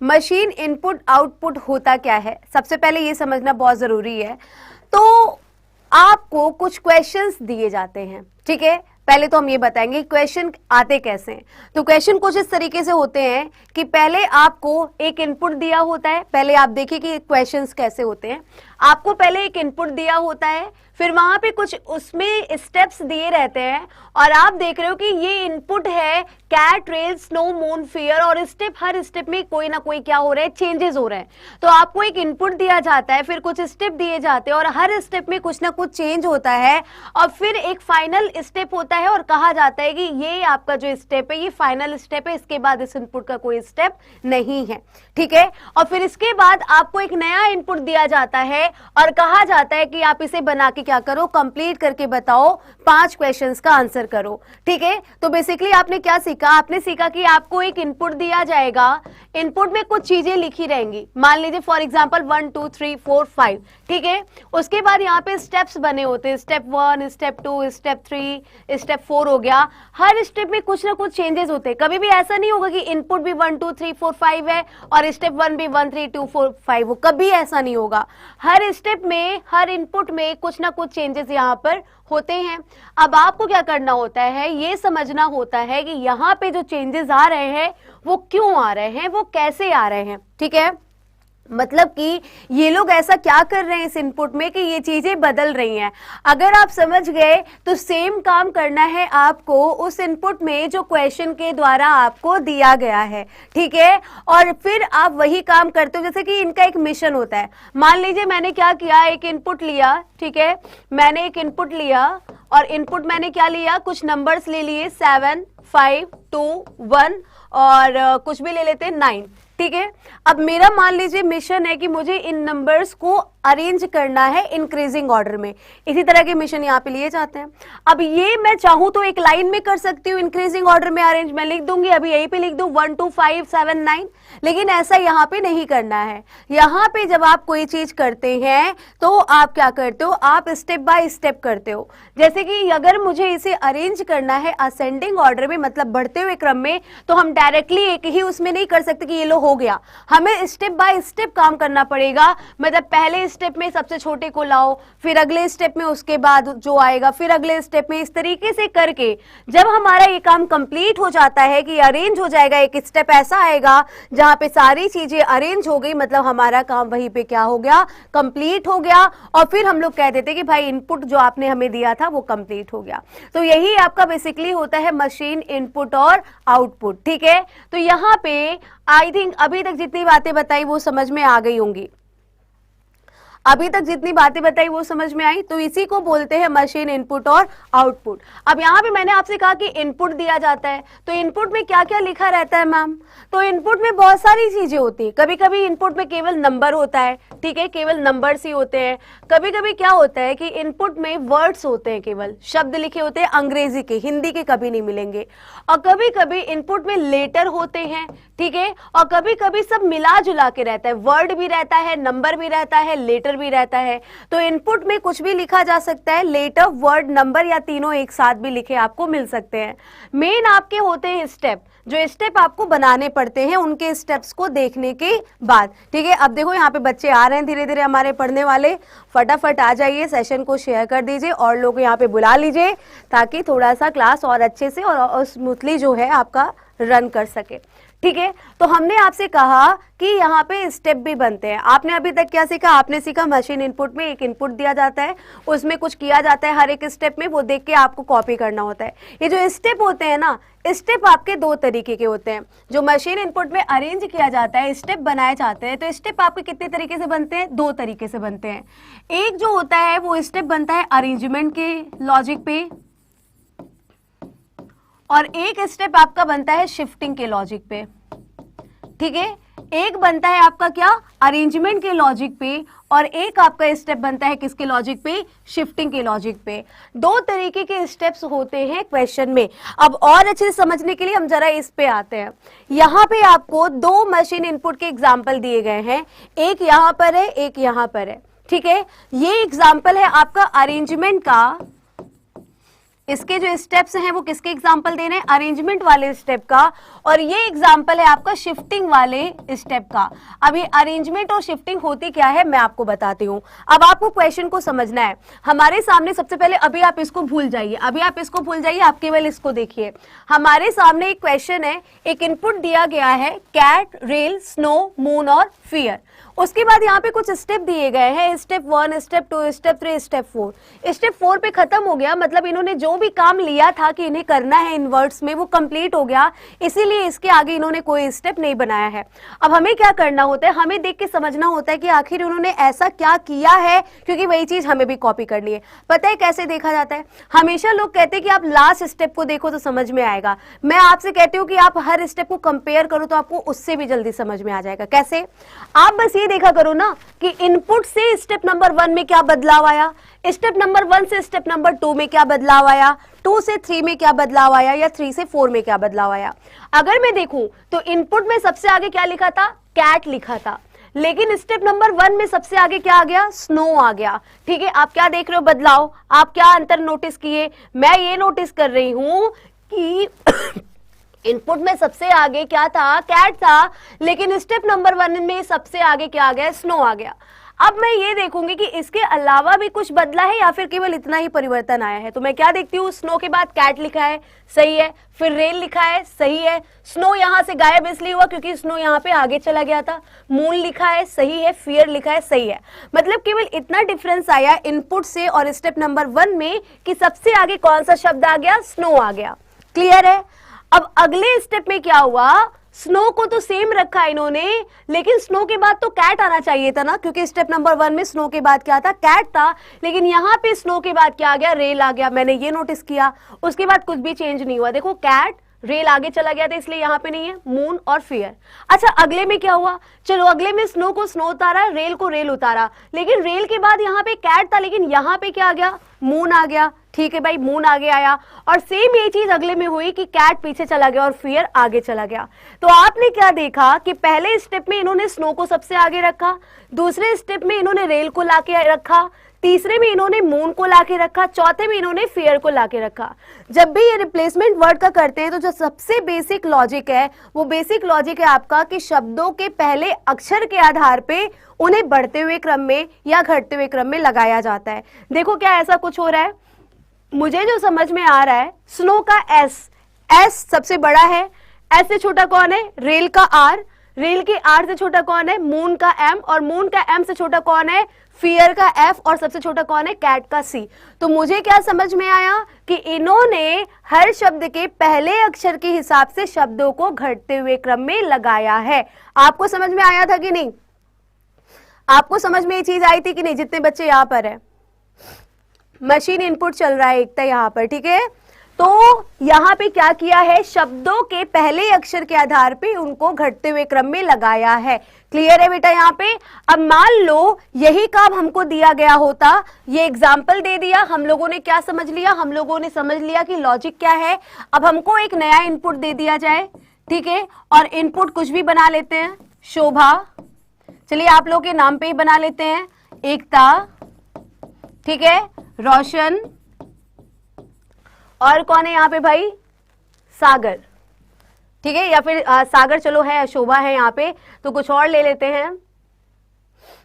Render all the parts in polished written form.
Machine input output होता क्या है, सबसे पहले ये समझना बहुत जरूरी है। तो आपको कुछ क्वेश्चंस दिए जाते हैं, ठीक है। पहले तो हम ये बताएंगे क्वेश्चन आते कैसे हैं। तो क्वेश्चन कुछ इस तरीके से होते हैं कि पहले आपको एक इनपुट दिया होता है। पहले आप देखिए कि क्वेश्चंस कैसे होते हैं। आपको पहले एक इनपुट दिया होता है, फिर वहां पे कुछ उसमें स्टेप्स दिए रहते हैं और आप देख रहे हो कि ये इनपुट है cat, rail, snow, moon, fear, और स्टेप, हर स्टेप में कोई ना कोई क्या हो रहा है, चेंजेस हो रहे हैं। तो आपको एक इनपुट दिया जाता है, फिर कुछ स्टेप दिए जाते हैं और हर स्टेप में कुछ ना कुछ चेंज होता है और फिर एक फाइनल स्टेप होता है और कहा जाता है कि ये आपका जो स्टेप है ये फाइनल स्टेप है, इसके बाद इस इनपुट का कोई स्टेप नहीं है, ठीक है। और फिर इसके बाद आपको एक नया इनपुट दिया जाता है और कहा जाता है कि आप इसे बना के क्या करो, कंप्लीट करके बताओ, 5 क्वेश्चंस का आंसर करो, ठीक है। तो बेसिकली आपने क्या सीखा, आपने सीखा कि आपको एक इनपुट दिया जाएगा, इनपुट में कुछ चीजें लिखी रहेंगी, मान लीजिए फॉर एग्जांपल 1 2 3 4 5, ठीक है। उसके बाद यहाँ पे स्टेप्स बने होते हैं, स्टेप 1, स्टेप 2, स्टेप 3, स्टेप 4 हो गया। हर स्टेप में कुछ ना कुछ चेंजेस होते हैं। कभी भी ऐसा नहीं होगा कि इनपुट भी 1 2 3 4 5 है और स्टेप 1 भी 1 3 2 4 5 हो, कभी ऐसा नहीं होगा। हर स्टेप में, हर इनपुट में कुछ ना कुछ चेंजेस यहाँ पर होते हैं। अब आपको क्या करना होता है, ये समझना होता है कि यहाँ पे जो चेंजेस आ रहे हैं वो क्यों आ रहे हैं, वो कैसे आ रहे हैं, ठीक है। मतलब कि ये लोग ऐसा क्या कर रहे हैं इस इनपुट में कि ये चीजें बदल रही हैं। अगर आप समझ गए तो सेम काम करना है आपको उस इनपुट में जो क्वेश्चन के द्वारा आपको दिया गया है, ठीक है। और फिर आप वही काम करते हो, जैसे कि इनका एक मिशन होता है। मान लीजिए मैंने क्या किया, एक इनपुट लिया, ठीक है। मैंने एक इनपुट लिया और इनपुट मैंने क्या लिया, कुछ नंबर्स ले लिए, 7 5 2 1 और कुछ भी ले लेते हैं 9, ठीक है। अब मेरा मान लीजिए मिशन है कि मुझे इन नंबर्स को अरेंज करना है इंक्रीजिंग ऑर्डर में। इसी तरह के मिशन यहाँ पे लिए जाते हैं। अब ये मैं चाहूं तो एक लाइन में कर सकती हूँ, इंक्रीजिंग ऑर्डर में अरेंज मैं लिख दूंगी, अभी यहीं पे लिख दूं 1 2 5 7 9, लेकिन ऐसा यहाँ पे नहीं करना है। यहाँ पे जब आप कोई चीज करते हैं तो आप क्या करते हो, आप स्टेप बाय स्टेप करते हो। जैसे कि अगर मुझे इसे अरेंज करना है असेंडिंग ऑर्डर में, मतलब बढ़ते हुए क्रम में, तो हम डायरेक्टली एक ही उसमें नहीं कर सकते कि ये लो हो गया। हमें स्टेप बाय स्टेप काम करना पड़ेगा। मतलब पहले स्टेप में सबसे छोटे को लाओ, फिर अगले स्टेप में उसके बाद जो आएगा, फिर अगले स्टेप में, इस तरीके से करके जब हमारा ये काम कंप्लीट हो जाता है कि अरेंज हो जाएगा, एक स्टेप ऐसा आएगा जहां पे सारी चीजें अरेंज हो गई, मतलब हमारा काम वहीं पे क्या हो गया, कंप्लीट हो गया। और फिर हम लोग कह देते कि भाई इनपुट जो आपने हमें दिया था वो कंप्लीट हो गया। तो यही आपका बेसिकली होता है मशीन इनपुट और आउटपुट, ठीक है। तो यहाँ पे आई थिंक अभी तक जितनी बातें बताई वो समझ में आ गई होंगी। अभी तक जितनी बातें बताई वो समझ में आई। तो इसी को बोलते हैं मशीन इनपुट और आउटपुट। अब यहाँ पे मैंने आपसे कहा कि इनपुट दिया जाता है, तो इनपुट में क्या क्या लिखा रहता है मैम, तो इनपुट में बहुत सारी चीजें होती है। कभी कभी इनपुट में केवल नंबर होता है, ठीक है, केवल नंबर्स ही होते हैं। कभी कभी क्या होता है कि इनपुट में वर्ड्स होते हैं, केवल शब्द लिखे होते हैं, अंग्रेजी के, हिंदी के कभी नहीं मिलेंगे। और कभी कभी इनपुट में लेटर होते हैं, ठीक है। और कभी कभी सब मिला जुला के रहता है, वर्ड भी रहता है, नंबर भी रहता है, लेटर भी रहता है। तो इनपुट में कुछ भी लिखा जा सकता है, लेटर, वर्ड, नंबर या तीनों एक साथ भी लिखे आपको मिल सकते हैं। मेन आपके होते हैं स्टेप, जो स्टेप आपको बनाने पड़ते हैं उनके स्टेप्स को देखने के बाद, ठीक है। अब देखो यहाँ पे बच्चे आ रहे हैं धीरे धीरे हमारे पढ़ने वाले, फटाफट आ जाइए, सेशन को शेयर कर दीजिए और लोग यहाँ पे बुला लीजिए ताकि थोड़ा सा क्लास और अच्छे से और स्मूथली जो है आपका रन कर सके, ठीक है। तो हमने आपसे कहा कि यहाँ पे स्टेप भी बनते हैं। आपने अभी तक क्या सीखा, आपने सीखा मशीन इनपुट में एक इनपुट दिया जाता है, उसमें कुछ किया जाता है, हर एक स्टेप में वो देख के आपको कॉपी करना होता है। ये जो स्टेप होते हैं ना, स्टेप आपके 2 तरीके के होते हैं। जो मशीन इनपुट में अरेंज किया जाता है, स्टेप बनाए जाते हैं, तो स्टेप आपके कितने तरीके से बनते हैं, 2 तरीके से बनते हैं। एक जो होता है वो स्टेप बनता है अरेंजमेंट के लॉजिक पे, और एक स्टेप आपका बनता है शिफ्टिंग के लॉजिक पे, ठीक है। एक बनता है आपका क्या, अरेंजमेंट के लॉजिक पे, और एक आपका स्टेप बनता है किसके लॉजिक पे, शिफ्टिंग के लॉजिक पे। 2 तरीके के स्टेप्स होते हैं क्वेश्चन में। अब और अच्छे से समझने के लिए हम जरा इस पे आते हैं। यहाँ पे आपको 2 मशीन इनपुट के एग्जाम्पल दिए गए हैं, एक यहाँ पर है, एक यहाँ पर है, ठीक है। ये एग्जाम्पल है आपका अरेंजमेंट का, इसके जो स्टेप्स हैं वो किसके एग्जाम्पल दे रहे हैं, अरेंजमेंट वाले स्टेप का, और ये एग्जाम्पल है आपका शिफ्टिंग वाले स्टेप का। अब ये अरेंजमेंट और शिफ्टिंग होती क्या है मैं आपको बताती हूँ। अब आपको क्वेश्चन को समझना है। हमारे सामने सबसे पहले, अभी आप इसको भूल जाइए, अभी आप इसको भूल जाइए, आप केवल इसको देखिए। हमारे सामने एक क्वेश्चन है, एक इनपुट दिया गया है कैट, रेल, स्नो, मून और फियर। उसके बाद यहाँ पे कुछ स्टेप दिए गए हैं, step 1, step 2, step 3, step 4। Step 4 पे खत्म हो गया, मतलब इन्होंने जो भी काम लिया था कि इन्हें करना है इनवर्ट्स में वो कंप्लीट हो गया, इसीलिए इसके आगे इन्होंने कोई स्टेप नहीं बनाया है। अब हमें क्या करना होता है, हमें देख के समझना होता है कि आखिर उन्होंने ऐसा क्या किया है, क्योंकि वही चीज हमें भी कॉपी करनी है। पता है कैसे देखा जाता है, हमेशा लोग कहते हैं कि आप लास्ट स्टेप को देखो तो समझ में आएगा। मैं आपसे कहती हूँ कि आप हर स्टेप को कंपेयर करो तो आपको उससे भी जल्दी समझ में आ जाएगा। कैसे, आप बस ये देखा करो ना कि इनपुट से स्टेप नंबर 1 में क्या बदलाव आया, स्टेप नंबर 1 से स्टेप नंबर 2 में क्या बदलाव आया, 2 से 3 में क्या बदलाव आया, या 3 से 4 में क्या बदलाव आया। अगर मैं देखूं तो इनपुट में सबसे आगे क्या लिखा था, कैट लिखा था, लेकिन स्टेप नंबर 1 में सबसे आगे क्या आ गया, स्नो आ गया। ठीक है, आप क्या देख रहे हो बदलाव, आप क्या अंतर नोटिस किए, मैं ये नोटिस कर रही हूं कि इनपुट में सबसे आगे क्या था, कैट था, लेकिन स्टेप नंबर 1 में सबसे आगे क्या आ गया, स्नो आ गया। अब मैं ये देखूंगी कि इसके अलावा भी कुछ बदला है या फिर केवल इतना ही परिवर्तन आया है। तो मैं क्या देखती हूँ, स्नो के बाद कैट लिखा है, सही है, फिर रेल लिखा है, सही है, स्नो यहां से गायब इसलिए हुआ क्योंकि स्नो यहां पे आगे चला गया था, मून लिखा है, सही है, फियर लिखा है, सही है। मतलब केवल इतना डिफरेंस आया इनपुट से और स्टेप नंबर 1 में कि सबसे आगे कौन सा शब्द आ गया, स्नो आ गया। क्लियर है। अब अगले स्टेप में क्या हुआ, स्नो को तो सेम रखा इन्होंने, लेकिन स्नो के बाद तो कैट आना चाहिए था ना, क्योंकि स्टेप नंबर 1 में स्नो के बाद क्या था, कैट था, लेकिन यहाँ पे स्नो के बाद क्या आ गया, रेल आ गया। मैंने ये नोटिस किया। उसके बाद कुछ भी चेंज नहीं हुआ, देखो कैट, रेल आगे चला गया था इसलिए यहाँ पे नहीं है, मून और फियर। अच्छा, अगले में क्या हुआ, चलो अगले में स्नो को स्नो उतारा, रेल को रेल उतारा, लेकिन रेल के बाद यहाँ पे कैट था, लेकिन यहाँ पे क्या आ गया, मून आ गया। ठीक है भाई, मून आगे आया। और सेम ये चीज अगले में हुई कि कैट पीछे चला गया और फियर आगे चला गया। तो आपने क्या देखा कि पहले स्टेप में इन्होंने स्नो को सबसे आगे रखा, दूसरे स्टेप में इन्होंने रेल को लाके रखा, तीसरे में इन्होंने मून को लाके रखा, चौथे में इन्होंने फियर को लाके रखा। जब भी ये रिप्लेसमेंट वर्ड का करते हैं तो जो सबसे बेसिक लॉजिक है वो बेसिक लॉजिक है आपका कि शब्दों के पहले अक्षर के आधार पे उन्हें बढ़ते हुए क्रम में या घटते हुए क्रम में लगाया जाता है। देखो क्या ऐसा कुछ हो रहा है, मुझे जो समझ में आ रहा है, स्नो का एस सबसे बड़ा है, एस से छोटा कौन है, रेल का आर, रेल के आर से छोटा कौन है, मून का एम, और मून का एम से छोटा कौन है, फियर का एफ, और सबसे छोटा कौन है, कैट का सी। तो मुझे क्या समझ में आया कि इन्होंने हर शब्द के पहले अक्षर के हिसाब से शब्दों को घटते हुए क्रम में लगाया है। आपको समझ में आया था कि नहीं, आपको समझ में ये चीज आई थी कि नहीं, जितने बच्चे यहाँ पर है, मशीन इनपुट चल रहा है एक तो यहाँ पर, ठीक है। तो यहाँ पे क्या किया है, शब्दों के पहले अक्षर के आधार पे उनको घटते हुए क्रम में लगाया है। क्लियर है बेटा यहाँ पे। अब मान लो यही काम हमको दिया गया होता, ये एग्जाम्पल दे दिया, हम लोगों ने क्या समझ लिया, हम लोगों ने समझ लिया कि लॉजिक क्या है। अब हमको एक नया इनपुट दे दिया जाए, ठीक है, और इनपुट कुछ भी बना लेते हैं, शोभा, चलिए आप लोग के नाम पे ही बना लेते हैं, एकता, ठीक है, रोशन, और कौन है यहाँ पे भाई, सागर, ठीक है, या फिर सागर चलो है, शोभा है यहाँ पे, तो कुछ और ले लेते हैं।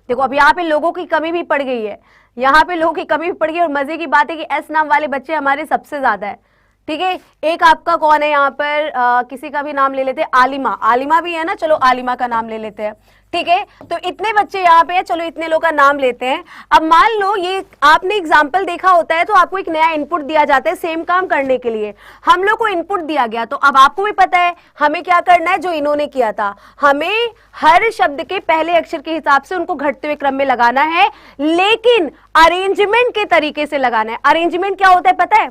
देखो अब यहाँ पे लोगों की कमी भी पड़ गई है, यहाँ पे लोगों की कमी भी पड़ गई, और मजे की बात है कि एस नाम वाले बच्चे हमारे सबसे ज्यादा है, ठीक है। एक आपका कौन है यहाँ पर, किसी का भी नाम ले लेते हैं, आलिमा, आलिमा भी है ना, चलो आलिमा का नाम ले लेते हैं, ठीक है। तो इतने बच्चे यहाँ पे हैं, चलो इतने लोग का नाम लेते हैं। अब मान लो ये आपने एग्जाम्पल देखा होता है तो आपको एक नया इनपुट दिया जाता है सेम काम करने के लिए, हम लोग को इनपुट दिया गया, तो अब आपको भी पता है हमें क्या करना है, जो इन्होंने किया था, हमें हर शब्द के पहले अक्षर के हिसाब से उनको घटते हुए क्रम में लगाना है, लेकिन अरेंजमेंट के तरीके से लगाना है। अरेंजमेंट क्या होता है पता है,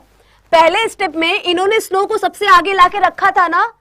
पहले स्टेप में इन्होंने स्नो को सबसे आगे लाके रखा था ना,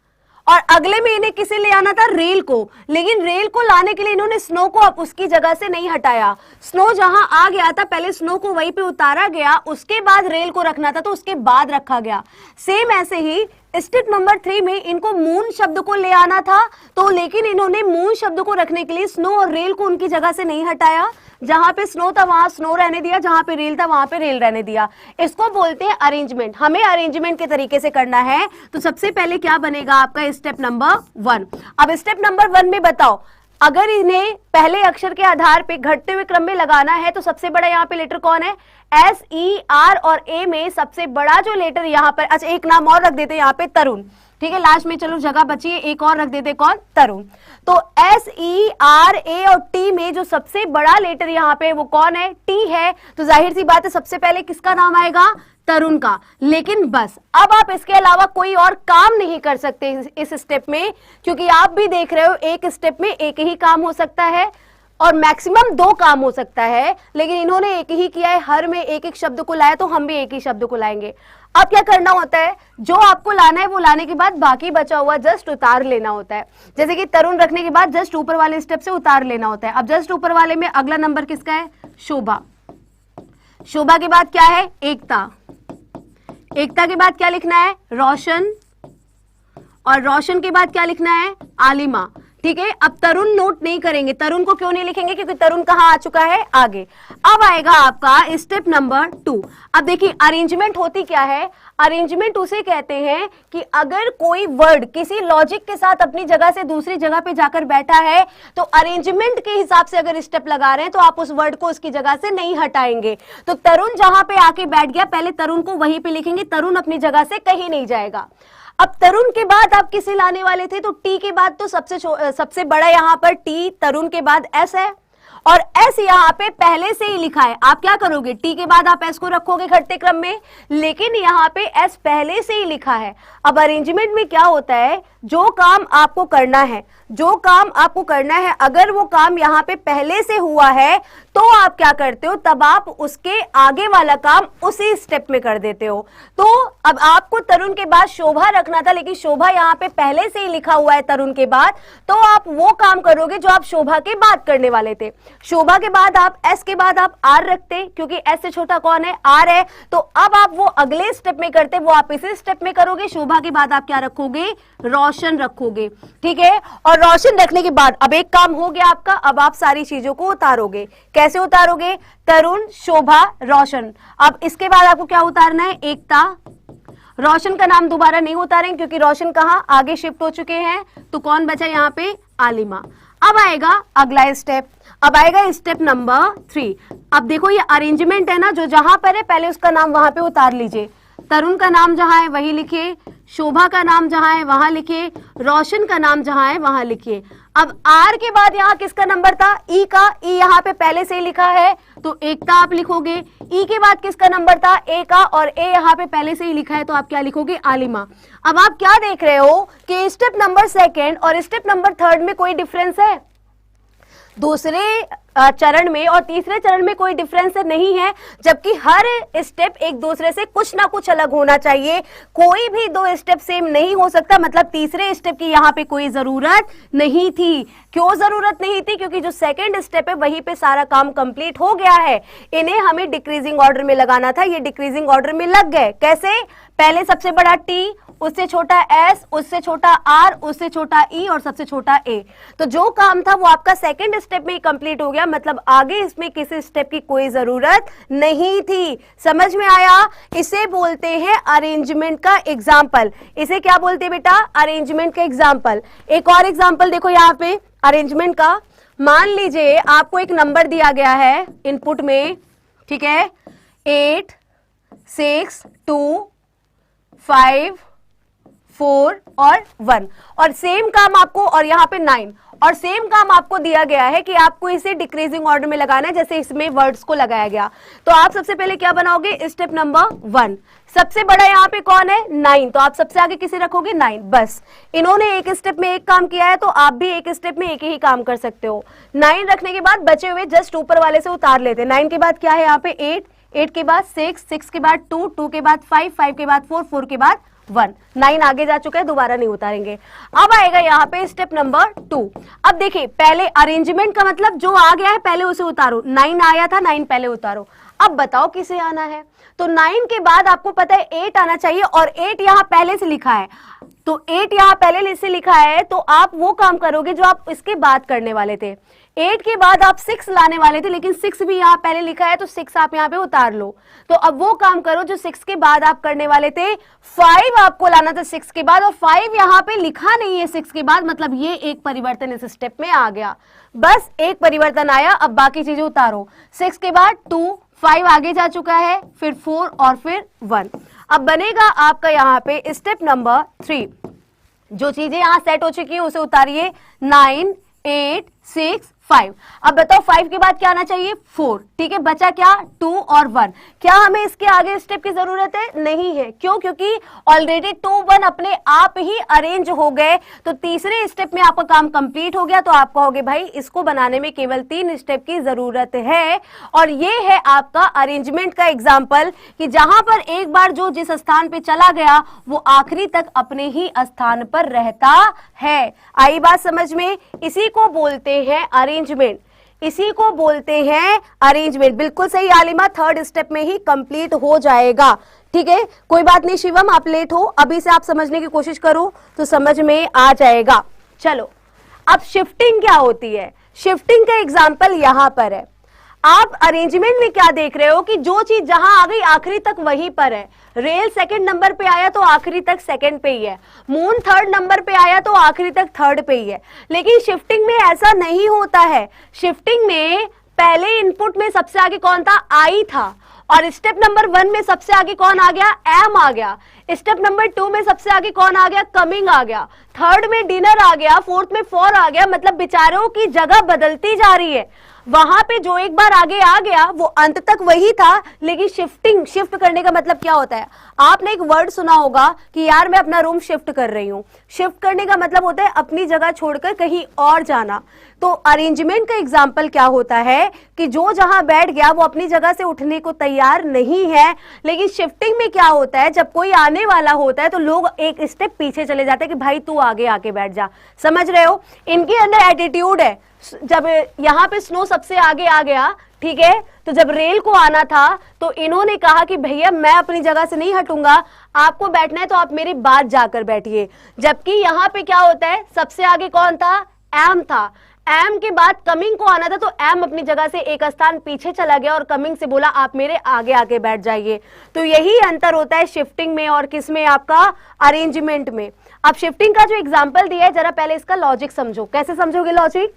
और अगले में इन्हें किसे ले आना था, रेल को, लेकिन रेल को लाने के लिए इन्होंने स्नो को अब उसकी जगह से नहीं हटाया, स्नो जहां आ गया था पहले स्नो को वहीं पे उतारा गया, उसके बाद रेल को रखना था तो उसके बाद रखा गया। सेम ऐसे ही स्टेप नंबर 3 में इनको मून शब्द को ले आना था, तो लेकिन इन्होंने मून शब्द को रखने के लिए स्नो और रेल को उनकी जगह से नहीं हटाया, जहां पे स्नो था वहां स्नो रहने दिया, जहां पे रेल था वहां पे रेल रहने दिया। इसको बोलते हैं अरेंजमेंट। हमें अरेंजमेंट के तरीके से करना है। तो सबसे पहले क्या बनेगा आपका स्टेप नंबर 1। अब स्टेप नंबर 1 में बताओ, अगर इन्हें पहले अक्षर के आधार पे घटते हुए क्रम में लगाना है तो सबसे बड़ा यहाँ पे लेटर कौन है? एस, ई, आर और ए में सबसे बड़ा जो लेटर यहाँ पर, अच्छा एक नाम और रख देते हैं यहाँ पे, तरुण। ठीक है, लास्ट में चलो जगह बची है, एक और रख देते, कौन? तरुण। तो एस, ई, आर, ए और टी में जो सबसे बड़ा लेटर यहाँ पे वो कौन है? टी है। तो जाहिर सी बात है सबसे पहले किसका नाम आएगा? तरुण का। लेकिन बस अब आप इसके अलावा कोई और काम नहीं कर सकते इस स्टेप में, क्योंकि आप भी देख रहे हो एक स्टेप में एक ही काम हो सकता है और मैक्सिमम 2 काम हो सकता है, लेकिन इन्होंने एक ही किया है, हर में एक एक शब्द को लाया, तो हम भी एक ही शब्द को लाएंगे। अब क्या करना होता है, जो आपको लाना है वो लाने के बाद बाकी बचा हुआ जस्ट उतार लेना होता है। जैसे कि तरुण रखने के बाद जस्ट ऊपर वाले स्टेप से उतार लेना होता है। अब जस्ट ऊपर वाले में अगला नंबर किसका है? शोभा। शोभा के बाद क्या है? एकता। एकता के बाद क्या लिखना है? रोशन। और रोशन के बाद क्या लिखना है? आलिमा। ठीक है, अब तरुण नोट नहीं करेंगे। तरुण को क्यों नहीं लिखेंगे? क्योंकि तरुण कहां आ चुका है? आगे। अब आएगा आपका स्टेप नंबर 2। अब देखिए अरेंजमेंट होती क्या है? अरेंजमेंट उसे कहते हैं कि अगर कोई वर्ड किसी लॉजिक के साथ अपनी जगह से दूसरी जगह पे जाकर बैठा है तो अरेंजमेंट के हिसाब से अगर स्टेप लगा रहे हैं तो आप उस वर्ड को उसकी जगह से नहीं हटाएंगे। तो तरुण जहां पे आके बैठ गया, पहले तरुण को वहीं पे लिखेंगे, तरुण अपनी जगह से कहीं नहीं जाएगा। अब तरुण के बाद आप किसे लाने वाले थे? तो टी के बाद तो सबसे बड़ा यहां पर टी, तरुण के बाद एस है और एस यहाँ पे पहले से ही लिखा है। आप क्या करोगे? टी के बाद आप एस को रखोगे घटते क्रम में, लेकिन यहाँ पे एस पहले से ही लिखा है। अब अरेंजमेंट में क्या होता है, जो काम आपको करना है, जो काम आपको करना है, अगर वो काम यहाँ पे पहले से हुआ है तो आप क्या करते हो? तब आप उसके आगे वाला काम उसी स्टेप में कर देते हो। तो अब आपको तरुण के बाद शोभा रखना था, लेकिन शोभा यहाँ पे पहले से ही लिखा हुआ है तरुण के बाद, तो आप वो काम करोगे जो आप शोभा के बाद करने वाले थे। शोभा के बाद आप एस के बाद आप आर रखते, क्योंकि एस से छोटा कौन है? आर है। तो अब आप वो अगले स्टेप में करते, वो आप इसी स्टेप में करोगे। शोभा के बाद आप क्या रखोगे? रोशन रखोगे। ठीक है, और रोशन रखने के बाद अब एक काम हो गया आपका, अब आप सारी चीजों को उतारोगे। कैसे उतारोगे? तरुण, शोभा, रोशन। अब इसके बाद आपको क्या उतारना है? एकता। रोशन का नाम दोबारा नहीं उतारेंगे क्योंकि रोशन कहां? आगे शिफ्ट हो चुके हैं। तो कौन बचा यहाँ पे? आलिमा। अब आएगा अगला स्टेप, अब आएगा स्टेप नंबर 3। अब देखो ये अरेंजमेंट है ना, जो जहां पर है पहले उसका नाम वहां पे उतार लीजिए। तरुण का नाम जहां है वही लिखिए, शोभा का नाम जहां है वहां लिखिए, रोशन का नाम जहां है वहां लिखिए। अब आर के बाद यहाँ किसका नंबर था? ई का। ई यहाँ पे पहले से ही लिखा है तो एकता आप लिखोगे। ई के बाद किसका नंबर था? ए का, और ए यहाँ पे पहले से ही लिखा है तो आप क्या लिखोगे? आलिमा। अब आप क्या देख रहे हो कि स्टेप नंबर 2 और स्टेप नंबर 3 में कोई डिफरेंस है? दूसरे चरण में और तीसरे चरण में कोई डिफरेंस नहीं है, जबकि हर स्टेप एक दूसरे से कुछ ना कुछ अलग होना चाहिए। कोई भी 2 स्टेप सेम नहीं हो सकता, मतलब तीसरे स्टेप की यहाँ पे कोई जरूरत नहीं थी। क्यों जरूरत नहीं थी? क्योंकि जो सेकंड स्टेप है वहीं पे सारा काम कंप्लीट हो गया है। इन्हें हमें डिक्रीजिंग ऑर्डर में लगाना था, ये डिक्रीजिंग ऑर्डर में लग गए। कैसे? पहले सबसे बड़ा टी, उससे छोटा एस, उससे छोटा आर, उससे छोटा ई और सबसे छोटा ए। तो जो काम था वो आपका सेकंड स्टेप में ही कंप्लीट हो गया, मतलब आगे इसमें किसी स्टेप की कोई जरूरत नहीं थी। समझ में आया? इसे बोलते हैं अरेंजमेंट का एग्जाम्पल। इसे क्या बोलते हैं बेटा? अरेंजमेंट का एग्जाम्पल। एक और एग्जाम्पल देखो यहाँ पे अरेंजमेंट का। मान लीजिए आपको एक नंबर दिया गया है इनपुट में, ठीक है, 8, 6, 2, 5, 4 और 1, और सेम काम आपको, और यहाँ पे 9, और सेम काम आपको दिया गया है कि आपको इसे डिक्रीजिंग ऑर्डर में लगाना है, जैसे इसमें वर्ड्स को लगाया गया। तो आप सबसे पहले क्या बनाओगे? Step number 1। सबसे बड़ा यहाँ पे कौन है? 9, तो आप सबसे आगे किसे रखोगे? 9। बस इन्होंने एक स्टेप में एक काम किया है तो आप भी एक स्टेप में एक ही काम कर सकते हो। 9 रखने के बाद बचे हुए जस्ट ऊपर वाले से उतार लेते हैं। 9 के बाद क्या है यहाँ पे? 8, 8 के बाद 6, 6 के बाद 2, 2 के बाद 5, 5 के बाद 4, 4 के बाद 1। 9 आगे जा चुका है, दोबारा नहीं उतारेंगे। अब आएगा यहाँ पे स्टेप नंबर 2। अब देखिए पहले अरेंजमेंट का मतलब जो आ गया है पहले उसे उतारो। 9 आया था, 9 पहले उतारो। अब बताओ किसे आना है? तो 9 के बाद आपको पता है 8 आना चाहिए, और 8 यहाँ पहले से लिखा है। तो 8 यहां पहले से लिखा है, तो आप वो काम करोगे जो आप इसके बाद करने वाले थे। 8 के बाद आप 6 लाने वाले थे, लेकिन 6 भी यहां पहले लिखा है, तो 6 आप यहां पे उतार लो। तो अब वो काम करो जो 6 के बाद आप करने वाले थे। 5 आपको लाना था 6 के बाद, और 5 यहां पे लिखा नहीं है 6 के बाद, मतलब ये एक परिवर्तन इस स्टेप में आ गया। बस एक परिवर्तन आया, अब बाकी चीजें उतारो। 6 के बाद 2, 5 आगे जा चुका है, फिर 4 और फिर 1। अब बनेगा आपका यहाँ पे स्टेप नंबर 3। जो चीजें यहां सेट हो चुकी है उसे उतारिए। 9, 8, 6, 5। अब बताओ 5 के बाद क्या आना चाहिए? 4। ठीक है, बचा क्या? 2 और 1। क्या हमें इसके आगे स्टेप की जरूरत है? नहीं है। क्यों? क्योंकि ऑलरेडी 2, 1 अपने आप ही अरेंज हो गए। तो तीसरे स्टेप में आपका काम कंप्लीट हो गया। तो आप कहोगे भाई इसको बनाने में केवल 3 स्टेप की जरूरत है। और ये है आपका अरेंजमेंट का एग्जाम्पल, कि जहां पर एक बार जो जिस स्थान पे चला गया वो आखिरी तक अपने ही स्थान पर रहता है। आई बात समझ में? इसी को बोलते हैं अरेंजमेंट, इसी को बोलते हैं अरेंजमेंट। बिल्कुल सही आलिमा, 3rd स्टेप में ही कंप्लीट हो जाएगा। ठीक है, कोई बात नहीं शिवम, आप लेट हो, अभी से आप समझने की कोशिश करो तो समझ में आ जाएगा। चलो, अब शिफ्टिंग क्या होती है? शिफ्टिंग का एग्जाम्पल यहां पर है। आप अरेंजमेंट में क्या देख रहे हो कि जो चीज जहां आ गई आखिरी तक वहीं पर है। रेल 2nd नंबर पे आया तो आखिरी तक 2nd पे ही है। मून 3rd नंबर पे आया तो आखिरी तक 3rd पे ही है। लेकिन शिफ्टिंग में ऐसा नहीं होता है। शिफ्टिंग में पहले इनपुट में सबसे आगे कौन था? आई था। और स्टेप नंबर 1 में सबसे आगे कौन आ गया? एम आ गया। स्टेप नंबर 2 में सबसे आगे कौन आ गया? कमिंग आ गया। 3rd में डिनर आ गया। 4th में 4 आ गया। मतलब बेचारों की जगह बदलती जा रही है। वहां पे जो एक बार आगे आ गया वो अंत तक वही था। लेकिन शिफ्ट करने का मतलब क्या होता है? आपने एक वर्ड सुना होगा कि यार मैं अपना रूम शिफ्ट कर रही हूं। शिफ्ट करने का मतलब होता है अपनी जगह छोड़कर कहीं और जाना। तो अरेंजमेंट का एग्जाम्पल क्या होता है कि जो जहां बैठ गया वो अपनी जगह से उठने को तैयार नहीं है। लेकिन शिफ्टिंग में क्या होता है, जब कोई आने वाला होता है तो लोग एक स्टेप पीछे चले जाते हैं कि भाई तू आगे आके बैठ जा। समझ रहे हो? इनके अंदर एटीट्यूड है। जब यहां पे स्नो सबसे आगे आ गया, ठीक है, तो जब रेल को आना था तो इन्होंने कहा कि भैया मैं अपनी जगह से नहीं हटूंगा, आपको बैठना है तो आप मेरी बात जाकर बैठिए। जबकि यहां पे क्या होता है, सबसे आगे कौन था? एम था। एम के बाद कमिंग को आना था तो एम अपनी जगह से एक स्थान पीछे चला गया और कमिंग से बोला आप मेरे आगे आके बैठ जाइए। तो यही अंतर होता है शिफ्टिंग में और किसमें? आपका अरेंजमेंट में। अब शिफ्टिंग का जो एग्जाम्पल दिया है जरा पहले इसका लॉजिक समझो। कैसे समझोगे लॉजिक?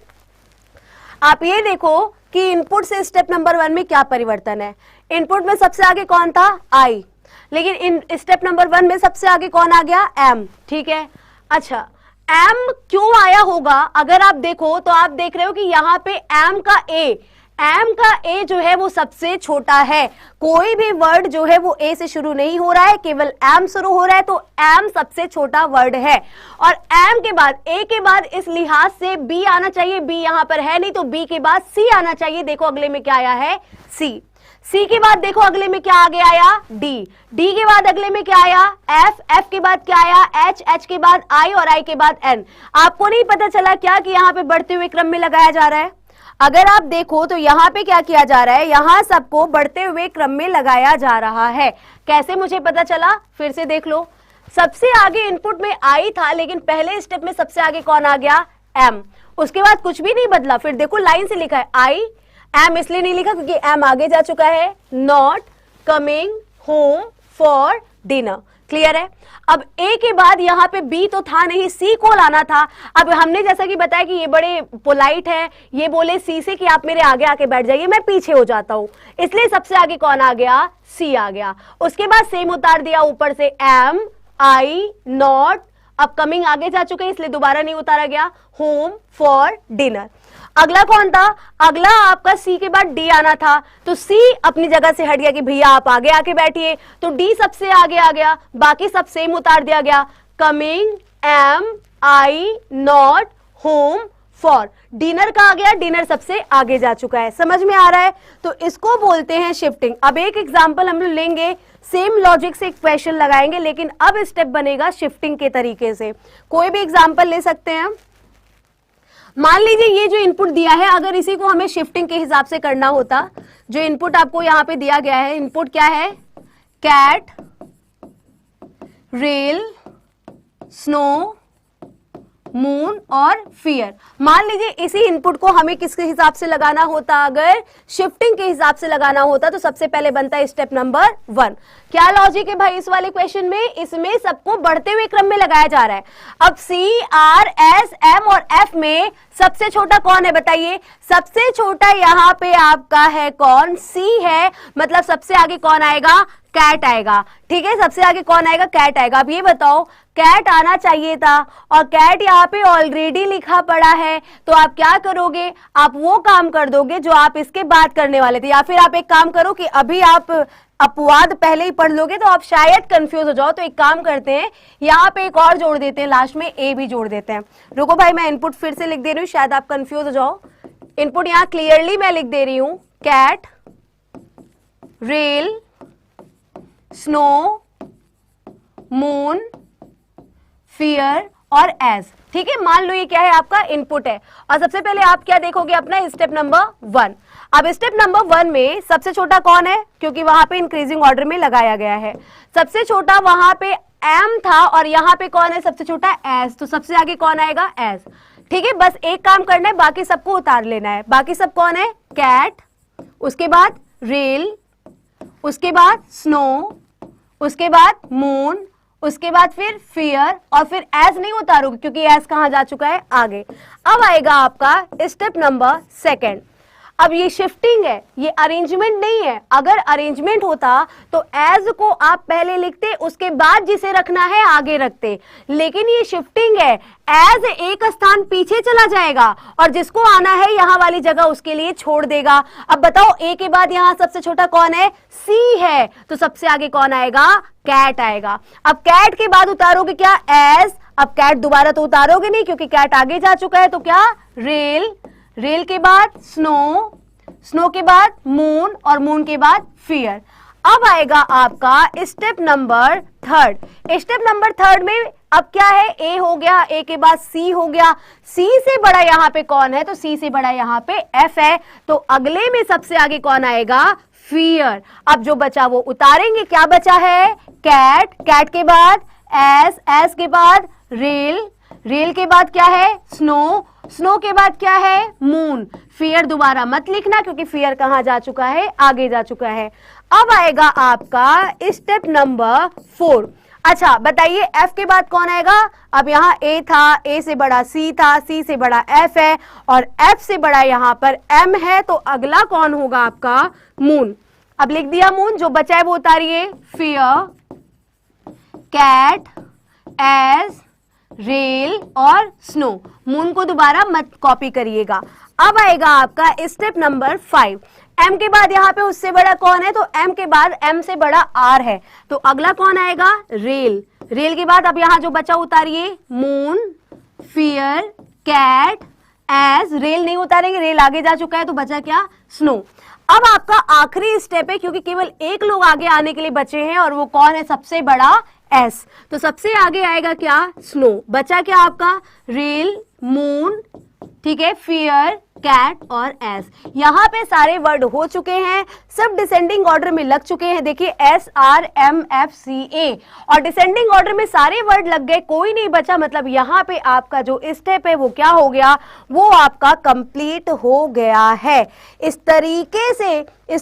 आप ये देखो कि इनपुट से स्टेप नंबर 1 में क्या परिवर्तन है। इनपुट में सबसे आगे कौन था? आई। लेकिन इन स्टेप नंबर 1 में सबसे आगे कौन आ गया? एम। ठीक है, अच्छा एम क्यों आया होगा? अगर आप देखो तो आप देख रहे हो कि यहां पे एम का ए जो है वो सबसे छोटा है। कोई भी वर्ड जो है वो ए से शुरू नहीं हो रहा है, केवल एम शुरू हो रहा है। तो एम सबसे छोटा वर्ड है। और एम के बाद, ए के बाद इस लिहाज से बी आना चाहिए। बी यहां पर है नहीं तो बी के बाद सी आना चाहिए। देखो अगले में क्या आया है? सी। सी के बाद देखो अगले में क्या आगे आया? डी। डी के बाद अगले में क्या आया? एफ। एफ के बाद क्या आया? एच। एच के बाद आई और आई के बाद एन। आपको नहीं पता चला क्या कि यहां पे बढ़ते हुए क्रम में लगाया जा रहा है? अगर आप देखो तो यहां पे क्या किया जा रहा है? यहां सबको बढ़ते हुए क्रम में लगाया जा रहा है। कैसे मुझे पता चला? फिर से देख लो। सबसे आगे इनपुट में आई था, लेकिन पहले स्टेप में सबसे आगे कौन आ गया? एम। उसके बाद कुछ भी नहीं बदला। फिर देखो लाइन से लिखा है आई। एम इसलिए नहीं लिखा क्योंकि एम आगे जा चुका है। Not coming home for dinner. Clear है? अब ए के बाद यहां पे बी तो था नहीं, सी को लाना था। अब हमने जैसा कि बताया कि ये बड़े पोलाइट है, ये बोले सी से कि आप मेरे आगे आके बैठ जाइए, मैं पीछे हो जाता हूं। इसलिए सबसे आगे कौन आ गया? सी आ गया। उसके बाद सेम उतार दिया ऊपर से एम, आई, नॉट। अब कमिंग आगे जा चुके हैं इसलिए दोबारा नहीं उतारा गया। Home for dinner. अगला कौन था? अगला आपका सी के बाद डी आना था। तो सी अपनी जगह से हट गया कि भैया आप आगे आके बैठिए। तो डी सबसे आगे आ गया, बाकी सब सेम उतार दिया गया। Coming, am, I, not, home, for. Dinner का आ गया, डिनर सबसे आगे जा चुका है। समझ में आ रहा है? तो इसको बोलते हैं शिफ्टिंग। अब एक एग्जाम्पल हम लोग लेंगे, सेम लॉजिक से एक क्वेश्चन लगाएंगे, लेकिन अब स्टेप बनेगा शिफ्टिंग के तरीके से। कोई भी एग्जाम्पल ले सकते हैं। मान लीजिए ये जो इनपुट दिया है, अगर इसी को हमें शिफ्टिंग के हिसाब से करना होता, जो इनपुट आपको यहां पे दिया गया है, इनपुट क्या है? कैट, रेल, स्नो, मून और फियर। मान लीजिए इसी इनपुट को हमें किसके हिसाब से लगाना होता, अगर शिफ्टिंग के हिसाब से लगाना होता तो सबसे पहले बनता है स्टेप नंबर 1। क्या लॉजिक है भाई इस वाले क्वेश्चन में, इसमें सबको बढ़ते हुए क्रम में लगाया जा रहा है। अब सी, आर, एस, एम और एफ में सबसे छोटा कौन है बताइए? सबसे छोटा यहाँ पे आपका है कौन? सी है, मतलब सबसे आगे कौन आएगा? कैट आएगा। ठीक है, सबसे आगे कौन आएगा? कैट आएगा। अब ये बताओ, कैट आना चाहिए था और कैट यहाँ पे ऑलरेडी लिखा पड़ा है, तो आप क्या करोगे? आप वो काम कर दोगे जो आप इसके बाद करने वाले थे, या फिर आप एक काम करो कि अभी आप अपवाद पहले ही पढ़ लोगे तो आप शायद कंफ्यूज हो जाओ। तो एक काम करते हैं, यहाँ पे एक और जोड़ देते हैं, लास्ट में ए भी जोड़ देते हैं। रुको भाई, मैं इनपुट फिर से लिख दे रही हूँ, शायद आप कंफ्यूज हो जाओ। इनपुट यहाँ क्लियरली मैं लिख दे रही हूँ, cat, rail, snow, moon, fear और एज। ठीक है, मान लो ये क्या है? आपका इनपुट है। और सबसे पहले आप क्या देखोगे? अपना स्टेप नंबर 1। अब स्टेप नंबर 1 में सबसे छोटा कौन है? क्योंकि वहां पे इंक्रीजिंग ऑर्डर में लगाया गया है। सबसे छोटा वहां पे एम था और यहाँ पे कौन है सबसे छोटा? एस। तो सबसे आगे कौन आएगा? एस। ठीक है, बस एक काम करना है, बाकी सबको उतार लेना है। बाकी सब कौन है? कैट, उसके बाद रेल, उसके बाद स्नो, उसके बाद मून, उसके बाद फिर फियर, और फिर एस नहीं उतारोगे क्योंकि एस कहां जा चुका है? आगे। अब आएगा आपका स्टेप नंबर 2। अब ये शिफ्टिंग है, ये अरेंजमेंट नहीं है। अगर अरेंजमेंट होता तो एज को आप पहले लिखते, उसके बाद जिसे रखना है आगे रखते, लेकिन ये शिफ्टिंग है। एज एक स्थान पीछे चला जाएगा और जिसको आना है यहाँ वाली जगह उसके लिए छोड़ देगा। अब बताओ, ए के बाद यहाँ सबसे छोटा कौन है? सी है, तो सबसे आगे कौन आएगा? कैट आएगा। अब कैट के बाद उतारोगे क्या? एस। अब कैट दोबारा तो उतारोगे नहीं क्योंकि कैट आगे जा चुका है, तो क्या? रेल, रेल के बाद स्नो, स्नो के बाद मून और मून के बाद फियर। अब आएगा आपका स्टेप नंबर 3। स्टेप नंबर 3 में अब क्या है? ए हो गया, ए के बाद सी हो गया। सी से बड़ा यहाँ पे कौन है? तो सी से बड़ा यहाँ पे एफ है, तो अगले में सबसे आगे कौन आएगा? फियर। अब जो बचा वो उतारेंगे। क्या बचा है? कैट, कैट के बाद एस, एस के बाद रेल, रेल के बाद क्या है? स्नो, स्नो के बाद क्या है? मून। फियर दोबारा मत लिखना क्योंकि फियर कहां जा चुका है? आगे जा चुका है। अब आएगा आपका स्टेप नंबर 4। अच्छा बताइए, एफ के बाद कौन आएगा? अब यहाँ ए था, ए से बड़ा सी था, सी से बड़ा एफ है और एफ से बड़ा यहाँ पर एम है, तो अगला कौन होगा आपका? मून। अब लिख दिया मून, जो बचा है वो उतारिए। फियर, कैट, एस, रेल और स्नो। मून को दोबारा मत कॉपी करिएगा। अब आएगा आपका स्टेप नंबर 5। एम के बाद यहाँ पे उससे बड़ा कौन है? तो एम के बाद एम से बड़ा आर है, तो अगला कौन आएगा? रेल। रेल के बाद अब यहाँ जो बचा उतारिए, moon, fear, cat, S. Rail नहीं उतारेंगे, रेल आगे जा चुका है, तो बचा क्या? स्नो। अब आपका आखिरी स्टेप है क्योंकि केवल एक लोग आगे आने के लिए बचे हैं और वो कौन है? सबसे बड़ा एस। तो सबसे आगे आएगा क्या? स्नो। बचा क्या आपका? रेल, मून, ठीक है, फियर, कैट और एस। यहाँ पे सारे वर्ड हो चुके हैं, सब डिसेंडिंग ऑर्डर में लग चुके हैं। देखिए एस, आर, एम, एफ, सी, ए, और डिसेंडिंग ऑर्डर में सारे वर्ड लग गए, कोई नहीं बचा। मतलब यहाँ पे आपका जो स्टेप है वो क्या हो गया? वो आपका कंप्लीट हो गया है। इस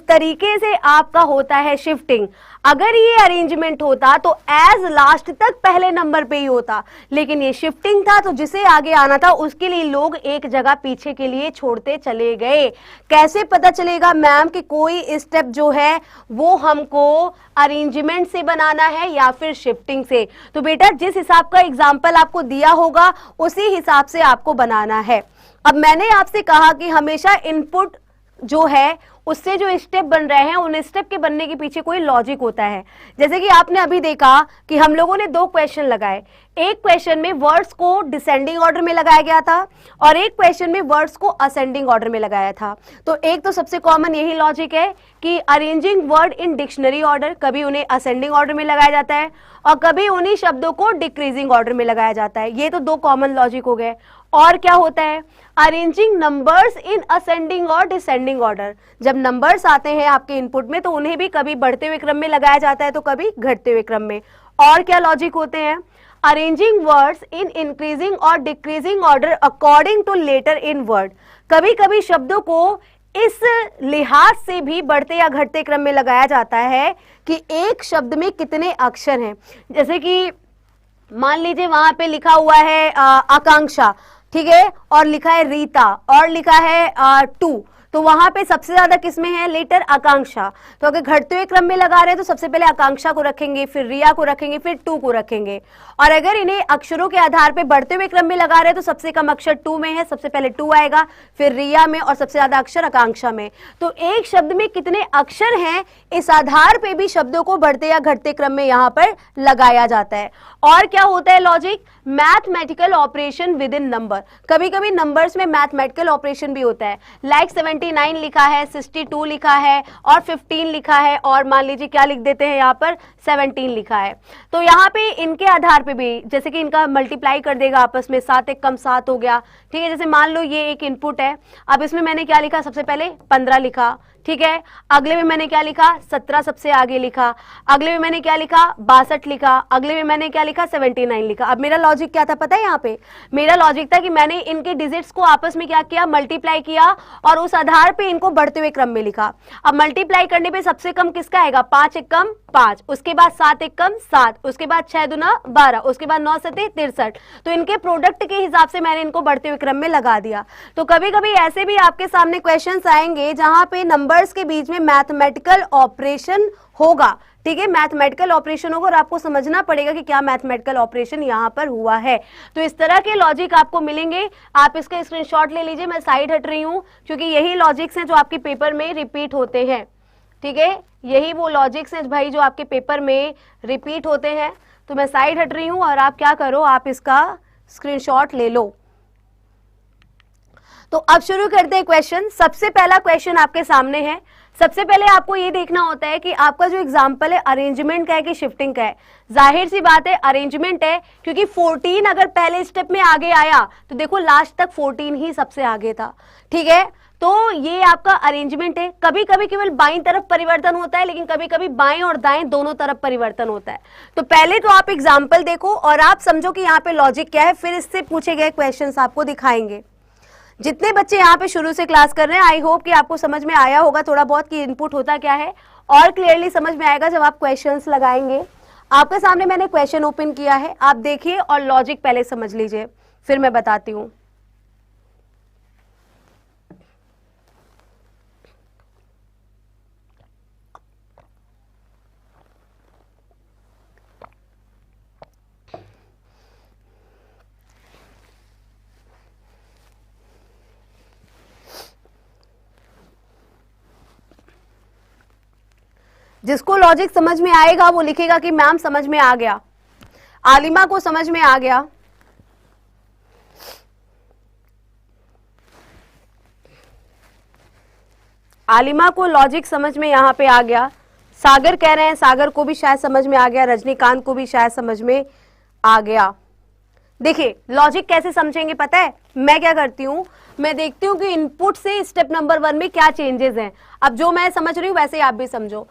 तरीके से आपका होता है शिफ्टिंग। अगर ये अरेंजमेंट होता तो एज लास्ट तक पहले नंबर पे ही होता, लेकिन ये शिफ्टिंग था तो जिसे आगे आना था उसके लिए लोग एक जगह पीछे के लिए छोड़ते चले गए। कैसे पता चलेगा मैम कि कोई स्टेप जो है वो हमको अरेंजमेंट से बनाना है या फिर शिफ्टिंग से? तो बेटा जिस हिसाब का एग्जाम्पल आपको दिया होगा उसी हिसाब से आपको बनाना है। अब मैंने आपसे कहा कि हमेशा इनपुट जो है उससे जो स्टेप बन रहे हैं उन स्टेप के बनने के पीछे कोई लॉजिक होता है। जैसे कि आपने अभी देखा कि हम लोगों ने 2 क्वेश्चन लगाए। एक क्वेश्चन में वर्ड्स को डिसेंडिंग ऑर्डर में लगाया गया था और एक क्वेश्चन में वर्ड्स को असेंडिंग ऑर्डर में लगाया था। तो एक तो सबसे कॉमन यही लॉजिक है कि arranging word in dictionary order, कभी उन्हें असेंडिंग ऑर्डर में लगाया जाता है और कभी उन्हीं शब्दों को डिक्रीजिंग ऑर्डर में लगाया जाता है। ये तो 2 कॉमन लॉजिक हो गए। और क्या होता है? अरेंजिंग नंबर्स इन असेंडिंग और डिसेंडिंग ऑर्डर। जब नंबर्स आते हैं आपके इनपुट में तो उन्हें भी कभी बढ़ते हुए क्रम में लगाया जाता है तो कभी घटते हुए क्रम में। और क्या लॉजिक होते हैं? अरेंजिंग वर्ड्स इन इंक्रीजिंग और decreasing order according to letter in word. कभी कभी शब्दों को इस लिहाज से भी बढ़ते या घटते क्रम में लगाया जाता है कि एक शब्द में कितने अक्षर हैं। जैसे कि मान लीजिए वहां पे लिखा हुआ है आकांक्षा, ठीक है, और लिखा है रीता और लिखा है टू, तो वहां पे सबसे ज्यादा किसमें है लेटर आकांक्षा। तो अगर घटते हुए क्रम में लगा रहे हैं तो सबसे पहले आकांक्षा को रखेंगे, फिर रिया को रखेंगे, फिर टू को रखेंगे। और अगर इन्हें अक्षरों के आधार पे बढ़ते हुए क्रम में लगा रहे हैं तो सबसे कम अक्षर टू में है, सबसे पहले टू आएगा, फिर रिया में, और सबसे ज्यादा अक्षर आकांक्षा में। तो एक शब्द में कितने अक्षर हैं इस आधार पे भी शब्दों को बढ़ते या घटते क्रम में यहां पर लगाया जाता है। और क्या होता है logic, mathematical operation with in number. कभी कभी नंबर्स में मैथमेटिकल ऑपरेशन भी होता है, लाइक 79 लिखा है, 62 लिखा है और 15 लिखा है, और मान लीजिए क्या लिख देते हैं यहाँ पर 17 लिखा है। तो यहाँ पे इनके आधार पे भी, जैसे कि इनका मल्टीप्लाई कर देगा आपस में, 7 एक कम 7 हो गया, ठीक है। जैसे मान लो ये एक इनपुट है, अब इसमें मैंने क्या लिखा, सबसे पहले 15 लिखा, ठीक है। अगले में मैंने क्या लिखा, 17 सबसे आगे लिखा, अगले में मैंने क्या लिखा, 62 लिखा, अगले में मैंने क्या लिखा, 79 लिखा। अब मेरा लॉजिक क्या था पता है, यहाँ पे मेरा लॉजिक था कि मैंने इनके डिजिट्स को आपस में क्या किया, मल्टीप्लाई किया, और उस आधार पे इनको बढ़ते हुए क्रम में लिखा। अब मल्टीप्लाई करने पे सबसे कम किसका आएगा, 5 एक कम 5, उसके बाद 7 एक कम 7, उसके बाद 6 दूना 12, उसके बाद 9 सते 63। तो इनके प्रोडक्ट के हिसाब से मैंने इनको बढ़ते हुए क्रम में लगा दिया। तो कभी कभी ऐसे भी आपके सामने क्वेश्चंस आएंगे जहां पे नंबर्स के बीच में मैथमेटिकल ऑपरेशन होगा, ठीक है, मैथमेटिकल ऑपरेशन होगा और आपको समझना पड़ेगा कि क्या मैथमेटिकल ऑपरेशन यहां पर हुआ है। तो इस तरह के लॉजिक आपको मिलेंगे, आप इसका स्क्रीनशॉट ले लीजिए। मैं साइड हट रही हूं क्योंकि यही लॉजिक्स हैं जो आपके पेपर में रिपीट होते हैं, ठीक है, यही वो लॉजिक्स हैं भाई जो आपके पेपर में रिपीट होते हैं। तो मैं साइड हट रही हूं और आप क्या करो, आप इसका स्क्रीनशॉट ले लो। तो अब शुरू करते हैं क्वेश्चन। सबसे पहला क्वेश्चन आपके सामने है। सबसे पहले आपको ये देखना होता है कि आपका जो एग्जाम्पल है अरेंजमेंट का है कि शिफ्टिंग का है। जाहिर सी बात है अरेंजमेंट है, क्योंकि 14 अगर पहले स्टेप में आगे आया तो देखो लास्ट तक 14 ही सबसे आगे था, ठीक है। तो ये आपका अरेंजमेंट है। कभी कभी केवल बाईं तरफ परिवर्तन होता है, लेकिन कभी कभी बाएं और दाएं दोनों तरफ परिवर्तन होता है। तो पहले तो आप एग्जाम्पल देखो और आप समझो कि यहाँ पे लॉजिक क्या है, फिर इससे पूछे गए क्वेश्चंस आपको दिखाएंगे। जितने बच्चे यहाँ पे शुरू से क्लास कर रहे हैं, आई होप कि आपको समझ में आया होगा थोड़ा बहुत कि इनपुट होता क्या है, और क्लियरली समझ में आएगा जब आप क्वेश्चंस लगाएंगे। आपके सामने मैंने क्वेश्चन ओपन किया है, आप देखिए और लॉजिक पहले समझ लीजिए, फिर मैं बताती हूँ। जिसको लॉजिक समझ में आएगा वो लिखेगा कि मैम समझ में आ गया। आलिमा को समझ में आ गया। आलिमा को लॉजिक समझ में यहां पे आ गया। सागर कह रहे हैं सागर को भी शायद समझ में आ गया, रजनीकांत को भी शायद समझ में आ गया। देखिए लॉजिक कैसे समझेंगे पता है, मैं क्या करती हूं, मैं देखती हूं कि इनपुट से स्टेप नंबर 1 में क्या चेंजेस हैं। अब जो मैं समझ रही हूं वैसे ही आप भी समझो।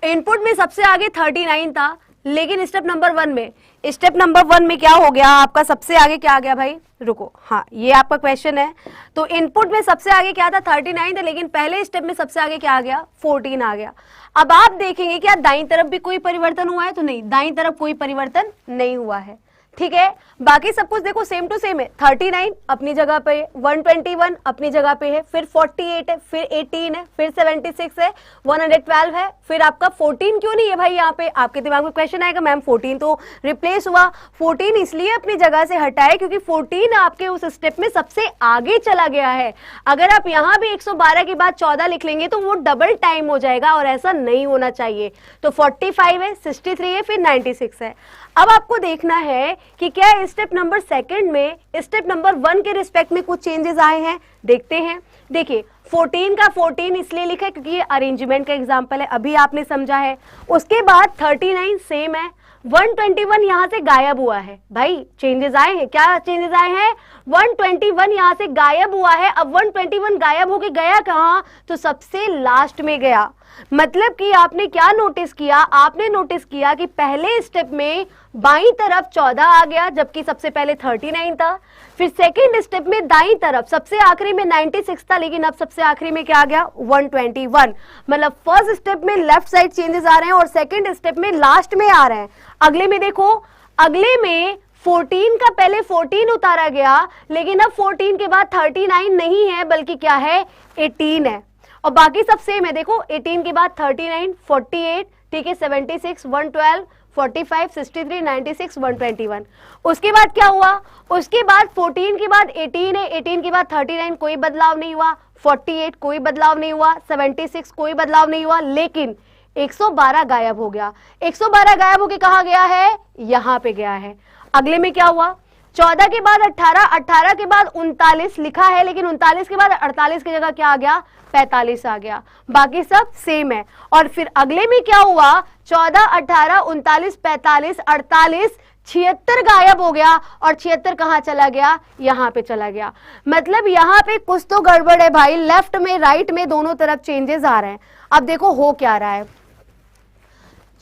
इनपुट में सबसे आगे 39 था, लेकिन स्टेप नंबर 1 में क्या हो गया आपका, सबसे आगे क्या आ गया भाई, रुको, हाँ ये आपका क्वेश्चन है। तो इनपुट में सबसे आगे क्या था, 39 था, लेकिन पहले स्टेप में सबसे आगे क्या आ गया, 14 आ गया। अब आप देखेंगे क्या दाईं तरफ भी कोई परिवर्तन हुआ है, तो नहीं, दाईं तरफ कोई परिवर्तन नहीं हुआ है, ठीक है। बाकी सब कुछ देखो सेम टू सेम है। 39 अपनी जगह पे है, 121 अपनी जगह पे है, फिर 48 है, फिर 18 है, फिर 76 है, 112 है, फिर आपका 14 क्यों नहीं है भाई। यहाँ पे आपके दिमाग में क्वेश्चन आएगा मैम 14 तो रिप्लेस हुआ। 14 इसलिए अपनी जगह से हटाए क्योंकि 14 आपके उस स्टेप में सबसे आगे चला गया है। अगर आप यहाँ भी 112 के बाद 14 लिख लेंगे तो वो डबल टाइम हो जाएगा और ऐसा नहीं होना चाहिए। तो 45 है, 63 है, फिर 96 है। अब आपको देखना है कि क्या स्टेप नंबर 2 में स्टेप नंबर 1 के रिस्पेक्ट में कुछ चेंजेस आए हैं, देखते हैं। देखिए 14 का 14 इसलिए लिखा है क्योंकि ये अरेंजमेंट का एग्जांपल है, अभी आपने समझा है। उसके बाद 39 सेम है, 121 यहां से गायब हुआ है भाई, चेंजेस आए हैं। क्या चेंजेस आए हैं, 121 यहां से गायब हुआ है। अब 121 गायब होके गया कहां, तो सबसे लास्ट में गया। मतलब कि आपने क्या नोटिस किया, आपने नोटिस किया कि पहले स्टेप में बाईं तरफ 14 आ गया जबकि सबसे पहले 39 था। फिर सेकेंड स्टेप में दाईं तरफ सबसे आखिरी में 96 था लेकिन अब सबसे आखिरी में क्या आ गया 121। मतलब फर्स्ट स्टेप में लेफ्ट साइड चेंजेस आ रहे हैं और सेकेंड स्टेप में लास्ट में आ रहे हैं। अगले में देखो, अगले में 14 का पहले 14 उतारा गया लेकिन अब 14 के बाद 39 नहीं है बल्कि क्या है 18 है और बाकी सब सेम है। देखो 18 के बाद 39, 48, ठीक है, 76, 112, 45, 63, 96, 121। उसके बाद क्या हुआ, उसके बाद 14 के बाद 18 है, 18 के बाद 39 कोई बदलाव नहीं हुआ, 48 कोई बदलाव नहीं हुआ, 76 कोई बदलाव नहीं हुआ, लेकिन 112 गायब हो गया। 112 गायब होके कहा गया है, यहां पे गया है। अगले में क्या हुआ, 14 के बाद 18, 18 के बाद 39 लिखा है लेकिन 39 के बाद 48 की जगह क्या आ गया 45 आ गया, बाकी सब सेम है। और फिर अगले में क्या हुआ, 14, 18, 39, 45, 48, 76 गायब हो गया और 76 कहां चला गया, यहां पे चला गया। मतलब यहां पे कुछ तो गड़बड़ है भाई, लेफ्ट में राइट में दोनों तरफ चेंजेस आ रहे हैं। अब देखो हो क्या रहा है,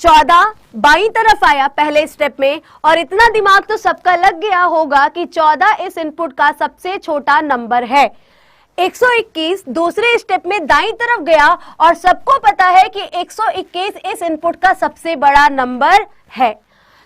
14 बाईं तरफ आया पहले स्टेप में और इतना दिमाग तो सबका लग गया होगा कि 14 इस इनपुट का सबसे छोटा नंबर है। 121 दूसरे स्टेप में दाईं तरफ गया और सबको पता है कि 121 इस इनपुट का सबसे बड़ा नंबर है।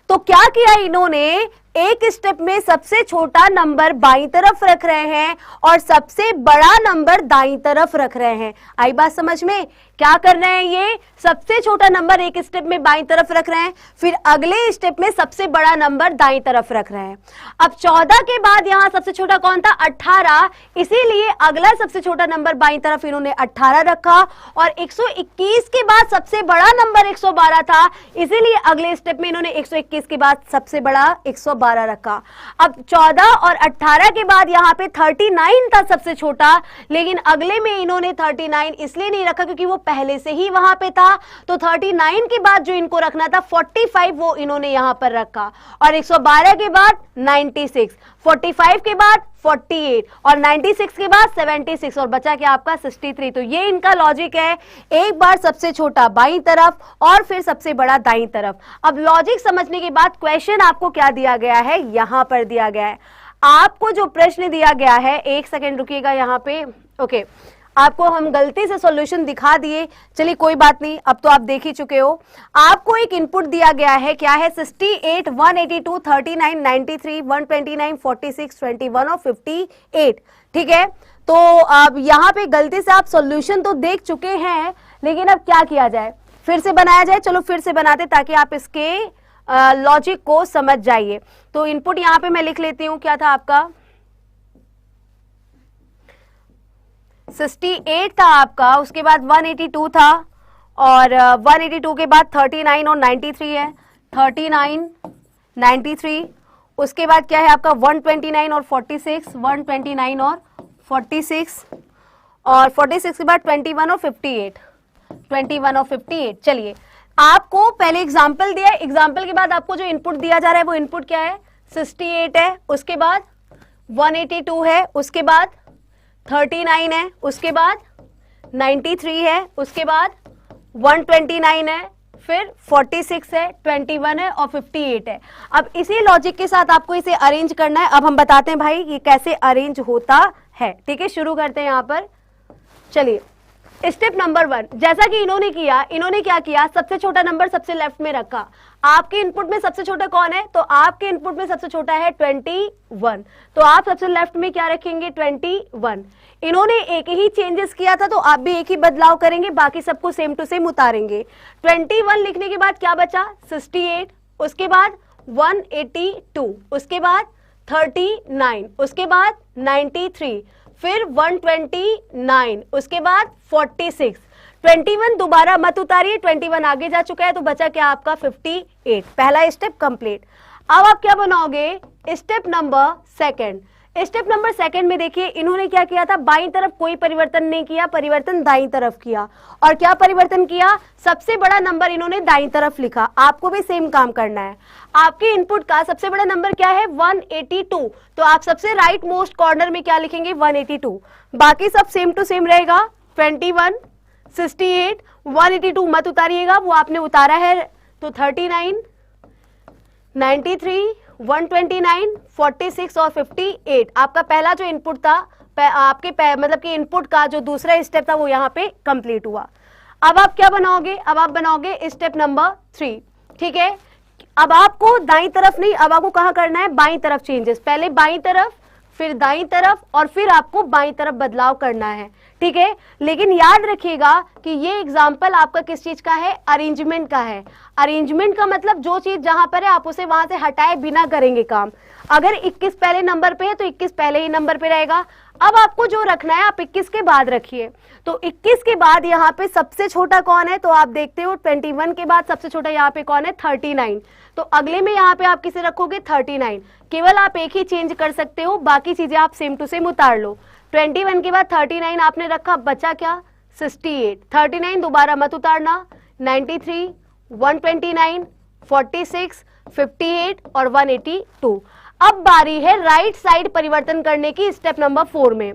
तो क्या किया इन्होंने, एक स्टेप में सबसे छोटा नंबर बाईं तरफ रख रहे हैं और सबसे बड़ा नंबर दाईं तरफ रख रहे हैं। आई बात समझ में, क्या कर रहे हैं ये, सबसे छोटा नंबर एक स्टेप में बाईं तरफ रख रहे हैं, फिर अगले स्टेप में सबसे बड़ा नंबर दाईं तरफ रख रहे हैं। अब 14 के बाद यहां सबसे छोटा कौन था, 18, इसीलिए अगला सबसे छोटा नंबर बाईं तरफ इन्होंने 18 रखा और 121 के बाद सबसे बड़ा नंबर 112 था, इसीलिए अगले स्टेप में इन्होंने 121 के बाद सबसे बड़ा 112 रखा। अब 14 और 18 के बाद यहां पे 39 था सबसे छोटा, लेकिन अगले में इन्होंने 39 इसलिए नहीं रखा क्योंकि वो पहले से ही वहां पे था। तो 39 के बाद जो इनको रखना था 45 वो इन्होंने यहां पर रखा और 112 के बाद 96, 45 के बाद 48 और 96 के बाद 76 और बचा क्या आपका 63। तो ये इनका लॉजिक है, एक बार सबसे छोटा बाईं तरफ और फिर सबसे बड़ा दाईं तरफ। अब लॉजिक समझने के बाद क्वेश्चन आपको क्या दिया गया है, यहां पर दिया गया है। आपको जो प्रश्न दिया गया है, एक सेकेंड रुकिएगा यहाँ पे, ओके, आपको हम गलती से सॉल्यूशन दिखा दिए, चलिए कोई बात नहीं, अब तो आप देख ही चुके हो। आपको एक इनपुट दिया गया है, क्या है, 68, 182, 39, 93, 129, 46, 21 और 58, ठीक है। तो अब यहाँ पे गलती से आप सॉल्यूशन तो देख चुके हैं, लेकिन अब क्या किया जाए, फिर से बनाया जाए। चलो फिर से बनाते ताकि आप इसके लॉजिक को समझ जाइए। तो इनपुट यहाँ पे मैं लिख लेती हूँ, क्या था आपका 68 था आपका, उसके बाद 182 था और 182 के बाद 39 और 93 है, 39, 93, उसके बाद क्या है आपका 129 और 46, 129 और 46 और 46 के बाद 21 और 58, 21 और 58। चलिए आपको पहले एग्जाम्पल दिया है, एग्जाम्पल के बाद आपको जो इनपुट दिया जा रहा है वो इनपुट क्या है, 68 है, उसके बाद 182 है, उसके बाद 39 है, उसके बाद 93 है, उसके बाद 129 है, फिर 46 है, 21 है और 58 है। अब इसी लॉजिक के साथ आपको इसे अरेंज करना है। अब हम बताते हैं भाई ये कैसे अरेंज होता है, ठीक है। शुरू करते हैं यहाँ पर, चलिए स्टेप नंबर 1, जैसा कि इन्होंने किया, इन्होंने क्या किया, सबसे छोटा नंबर सबसे लेफ्ट में रखा। आपके इनपुट में सबसे छोटा कौन है, तो आपके इनपुट में सबसे छोटा है 21, तो आप सबसे लेफ्ट में क्या रखेंगे 21। इन्होंने एक ही चेंजेस किया था तो आप भी एक ही बदलाव करेंगे, बाकी सबको सेम टू सेम उतारेंगे। 21 लिखने के बाद क्या बचा 68, उसके बाद 182, उसके बाद 39, उसके बाद 93, फिर 129, उसके बाद 46। 21 दोबारा मत उतारिए, 21 आगे जा चुका है तो बचा क्या आपका 58। पहला स्टेप कंप्लीट। अब आप क्या बनाओगे, स्टेप नंबर 2। स्टेप नंबर 2 में देखिए इन्होंने क्या किया था, बाईं तरफ कोई परिवर्तन नहीं किया, परिवर्तन दाईं तरफ किया। और क्या परिवर्तन किया, सबसे बड़ा नंबर इन्होंने दाईं तरफ लिखा। आपको भी सेम काम करना है। आपके इनपुट का सबसे बड़ा नंबर क्या है 182, तो आप सबसे राइट मोस्ट कॉर्नर में क्या लिखेंगे 182, बाकी सब सेम टू सेम रहेगा। 21, 68, 182 मत उतारिएगा, वो आपने उतारा है। तो 39, 93, 129, 46 और 58 आपका पहला जो इनपुट था, आपके मतलब कि इनपुट का जो दूसरा स्टेप था वो यहाँ पे कंप्लीट हुआ। अब आप क्या बनाओगे, अब आप बनाओगे स्टेप नंबर 3, ठीक है। अब आपको दाईं तरफ नहीं, अब आपको कहाँ करना है, बाईं तरफ चेंजेस, पहले बाईं तरफ फिर दाईं तरफ और फिर आपको बाईं तरफ बदलाव करना है, ठीक है। लेकिन याद रखिएगा कि ये एग्जाम्पल आपका किस चीज का है, अरेंजमेंट का है। अरेंजमेंट का मतलब जो चीज जहां पर है आप उसे वहां से हटाए बिना करेंगे काम। अगर 21 पहले नंबर पे है तो 21 पहले ही नंबर पे रहेगा। अब आपको जो रखना है आप 21 के बाद रखिए। तो 21 के बाद यहाँ पे सबसे छोटा कौन है, तो आप देखते हो 21 के बाद सबसे छोटा यहाँ पे कौन है, 39। तो अगले में यहाँ पे आप किसे रखोगे, 39। केवल आप एक ही चेंज कर सकते हो, बाकी चीजें आप सेम टू सेम उतार लो। 21 के बाद 39 आपने रखा, बचा क्या, 68। 39 दोबारा मत उतारना, 93, 129, 46, 58 और 182। अब बारी है राइट साइड परिवर्तन करने की स्टेप नंबर 4 में।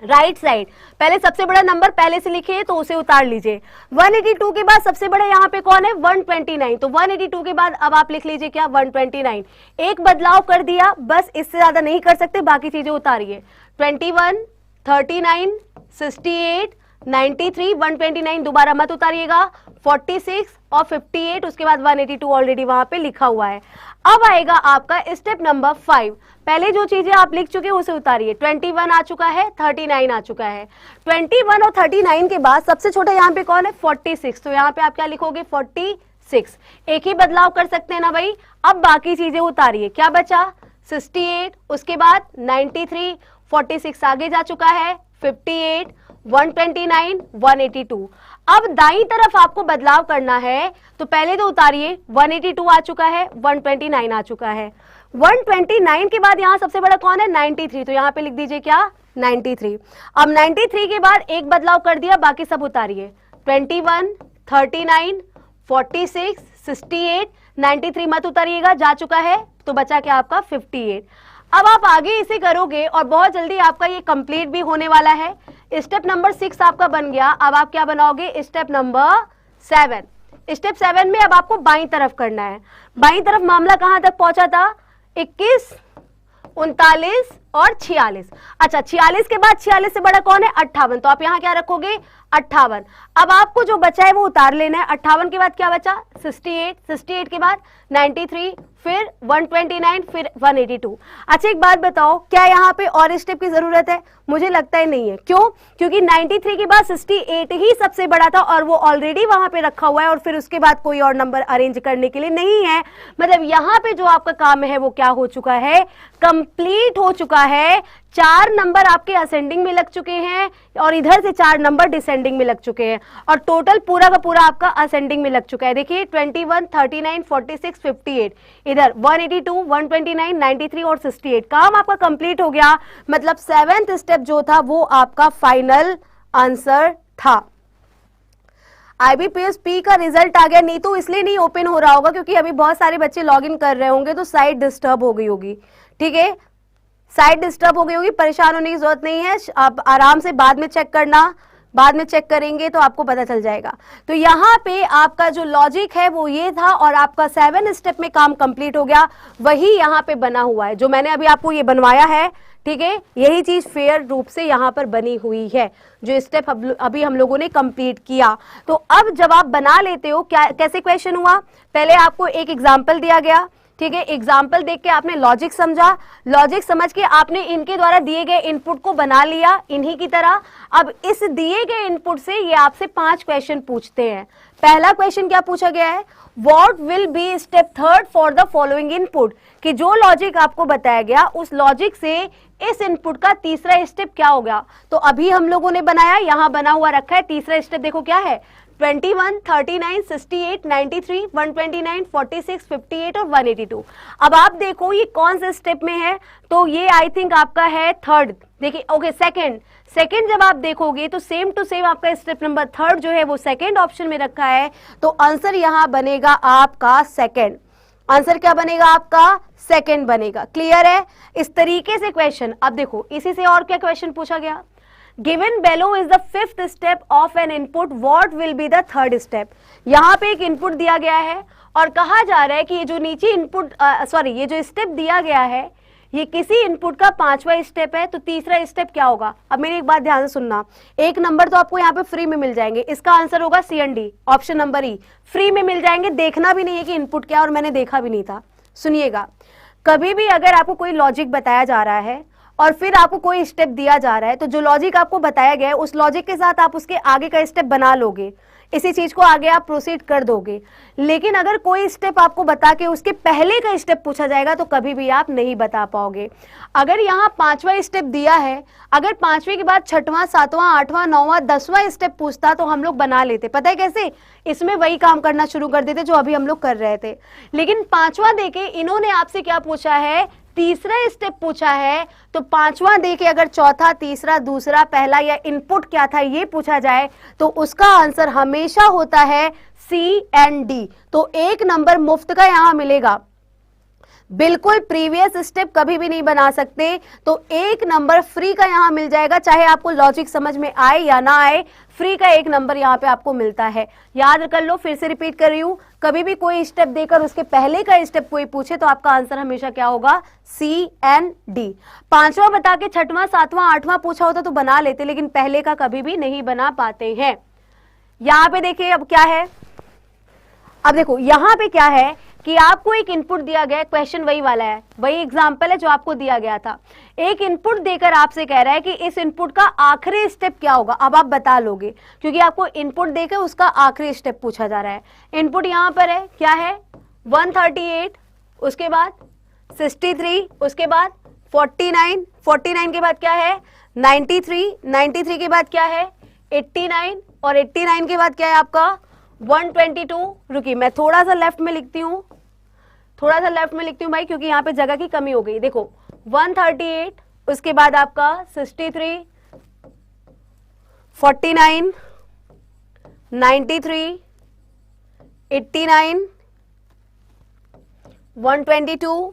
राइट साइड, पहले सबसे बड़ा नंबर पहले से लिखे तो उसे उतार लीजिए। 182 के बाद सबसे बड़ा यहाँ पे कौन है, 129। तो 182 के बाद अब आप लिख लीजिए क्या, 129। एक बदलाव कर दिया, बस इससे ज्यादा नहीं कर सकते, बाकी चीजें उतारिए। 21, 39, 68, 93, 129 दोबारा मत उतारिएगा, 46 और 58, उसके बाद 182 ऑलरेडी वहां पे लिखा हुआ है। अब आएगा आपका स्टेप नंबर 5। पहले जो चीजें आप लिख चुके हैं उसे उतारिए। 21 आ चुका है, 39 आ चुका है। 21 और 39 के बाद सबसे छोटा यहाँ पे कौन है, 46। तो यहाँ पे आप क्या लिखोगे, 46। एक ही बदलाव कर सकते हैं ना भाई। अब बाकी चीजें उतारिए, क्या बचा, 68, उसके बाद 93, 46 आगे जा चुका है, 58, 129, 182। अब दाईं तरफ आपको बदलाव करना है, तो पहले तो उतारिए, 182 आ चुका है, 129 आ चुका है। 129 के बाद यहां सबसे बड़ा कौन है, 93। तो यहां पे लिख दीजिए क्या, 93। अब 93 के बाद एक बदलाव कर दिया, बाकी सब उतारिए। 21, 39, 46, 68, 93 मत उतारिएगा, जा चुका है, तो बचा क्या आपका 58। अब आप आगे इसे करोगे और बहुत जल्दी आपका ये कंप्लीट भी होने वाला है। स्टेप नंबर 6 आपका बन गया। अब आप क्या बनाओगे, स्टेप नंबर 7। स्टेप 7 में अब आपको बाईं तरफ करना है। बाईं तरफ मामला कहां तक पहुंचा था, 21, 39 और 46। अच्छा, 46 के बाद 46 से बड़ा कौन है, 58। तो आप यहां क्या रखोगे, 58। अब आपको जो बचा है वो उतार लेना है। 58 के बाद क्या बचा, 68, 68 के बाद 93, फिर 129, फिर 182। अच्छा एक बात बताओ, क्या यहाँ पे और स्टेप की जरूरत है, मुझे लगता है नहीं है। क्यों, क्योंकि 93 के बाद 68 ही सबसे बड़ा था और वो ऑलरेडी वहां पे रखा हुआ है और फिर उसके बाद कोई और नंबर अरेंज करने के लिए नहीं है। मतलब यहाँ पे जो आपका काम है वो क्या हो चुका है, कंप्लीट हो चुका है। 4 नंबर आपके असेंडिंग में लग चुके हैं और इधर से 4 नंबर डिसेंडिंग में लग चुके हैं और टोटल पूरा का पूरा आपका असेंडिंग में लग चुका है। देखिए 21, 39, 46, 58, इधर 182, 129, 93 और 68। काम आपका कंप्लीट हो गया। मतलब 7th स्टेप जो था वो आपका फाइनल आंसर था। IBPS P का रिजल्ट आ गया। नीतू इसलिए नहीं ओपन हो रहा होगा क्योंकि अभी बहुत सारे बच्चे लॉग इन कर रहे होंगे तो साइट डिस्टर्ब हो गई होगी। ठीक है, साइट डिस्टर्ब हो गई होगी, परेशान होने की जरूरत नहीं है। आप आराम से बाद में चेक करना, बाद में चेक करेंगे तो आपको पता चल जाएगा। तो यहाँ पे आपका जो लॉजिक है वो ये था और आपका 7 स्टेप में काम कंप्लीट हो गया। वही यहाँ पे बना हुआ है जो मैंने अभी आपको ये बनवाया है। ठीक है, यही चीज फेयर रूप से यहाँ पर बनी हुई है जो स्टेप अभी हम लोगों ने कंप्लीट किया। तो अब जब आप बना लेते हो, क्या कैसे क्वेश्चन हुआ, पहले आपको एक एग्जाम्पल दिया गया। ठीक है, एग्जाम्पल देख के आपने लॉजिक समझा, लॉजिक समझ के आपने इनके द्वारा दिए गए इनपुट को बना लिया इन्हीं की तरह। अब इस दिए गए इनपुट से ये आपसे 5 क्वेश्चन पूछते हैं। पहला क्वेश्चन क्या पूछा गया है, what will B step 3 for the following input, कि जो लॉजिक आपको बताया गया उस लॉजिक से इस इनपुट का तीसरा स्टेप क्या होगा। तो अभी हम लोगों ने बनाया, यहां बना हुआ रखा है। तीसरा स्टेप देखो क्या है, 21, 39, 68, 93, 129, 46, 58 और 182। अब आप देखो ये कौन से स्टेप में है, तो ये आई थिंक आपका है 3rd। देखिए ओके, सेकंड जब आप देखोगे तो सेम टू सेम आपका स्टेप नंबर 3rd जो है वो 2nd ऑप्शन में रखा है। तो आंसर यहां बनेगा आपका 2nd। आंसर क्या बनेगा आपका, 2nd बनेगा। क्लियर है, इस तरीके से क्वेश्चन। अब देखो इसी से और क्या क्वेश्चन पूछा गया, given below is the fifth step of an input, what will be the third step. यहाँ पे एक इनपुट दिया गया है और कहा जा रहा है कि ये जो नीचे इनपुट ये जो स्टेप दिया गया है ये किसी इनपुट का पांचवा स्टेप है, तो तीसरा स्टेप क्या होगा। अब मेरी एक बात ध्यान से सुनना, एक नंबर तो आपको यहाँ पे फ्री में मिल जाएंगे, इसका आंसर होगा C and D, option number E, free में मिल जाएंगे, देखना भी नहीं है कि इनपुट क्या, और मैंने देखा भी नहीं था। सुनिएगा, कभी भी अगर आपको कोई लॉजिक बताया जा रहा है और फिर आपको कोई स्टेप दिया जा रहा है, तो जो लॉजिक आपको बताया गया है उस लॉजिक के साथ आप उसके आगे का स्टेप बना लोगे, इसी चीज को आगे आप प्रोसीड कर दोगे। लेकिन अगर कोई स्टेप आपको बता के उसके पहले का स्टेप पूछा जाएगा तो कभी भी आप नहीं बता पाओगे। अगर यहाँ पांचवा स्टेप दिया है, अगर पांचवे के बाद छठवां, सातवां, आठवां, नौवां, 10वां स्टेप पूछता तो हम लोग बना लेते। पता है कैसे? इसमें वही काम करना शुरू कर देते जो अभी हम लोग कर रहे थे। लेकिन पांचवा देके इन्होंने आपसे क्या पूछा है, तीसरा स्टेप पूछा है, तो पांचवा देके अगर चौथा, तीसरा, दूसरा, पहला या इनपुट क्या था ये पूछा जाए तो उसका आंसर हमेशा होता है सी एंड डी। तो एक नंबर मुफ्त का यहां मिलेगा, बिल्कुल प्रीवियस स्टेप कभी भी नहीं बना सकते, तो एक नंबर फ्री का यहां मिल जाएगा, चाहे आपको लॉजिक समझ में आए या ना आए, फ्री का एक नंबर यहां पे आपको मिलता है। याद कर लो, फिर से रिपीट कर रही हूं, कभी भी कोई स्टेप देकर उसके पहले का स्टेप कोई पूछे तो आपका आंसर हमेशा क्या होगा, सी एंड डी। पांचवा बता के छठवां, सातवां, आठवां पूछा होता तो बना लेते, लेकिन पहले का कभी भी नहीं बना पाते हैं। यहां पे देखिए अब क्या है, अब देखो यहां पे क्या है कि आपको एक इनपुट दिया गया है, क्वेश्चन वही वाला है, वही एग्जांपल है जो आपको दिया गया था। एक इनपुट देकर आपसे कह रहा है कि इस इनपुट का आखिरी स्टेप क्या होगा। अब आप बता लोगे क्योंकि आपको इनपुट देकर उसका आखिरी स्टेप पूछा जा रहा है। इनपुट यहां पर है, क्या है, 138, उसके बाद 63, उसके बाद 49, 49 के बाद क्या है, 93, 93 के बाद क्या है, 89, और 89 के बाद क्या है आपका 122। रुकिए मैं थोड़ा सा लेफ्ट में लिखती हूँ, थोड़ा सा लेफ्ट में लिखती हूँ भाई, क्योंकि यहाँ पे जगह की कमी हो गई। देखो 138, उसके बाद आपका 63, 49, 93, 89, 122,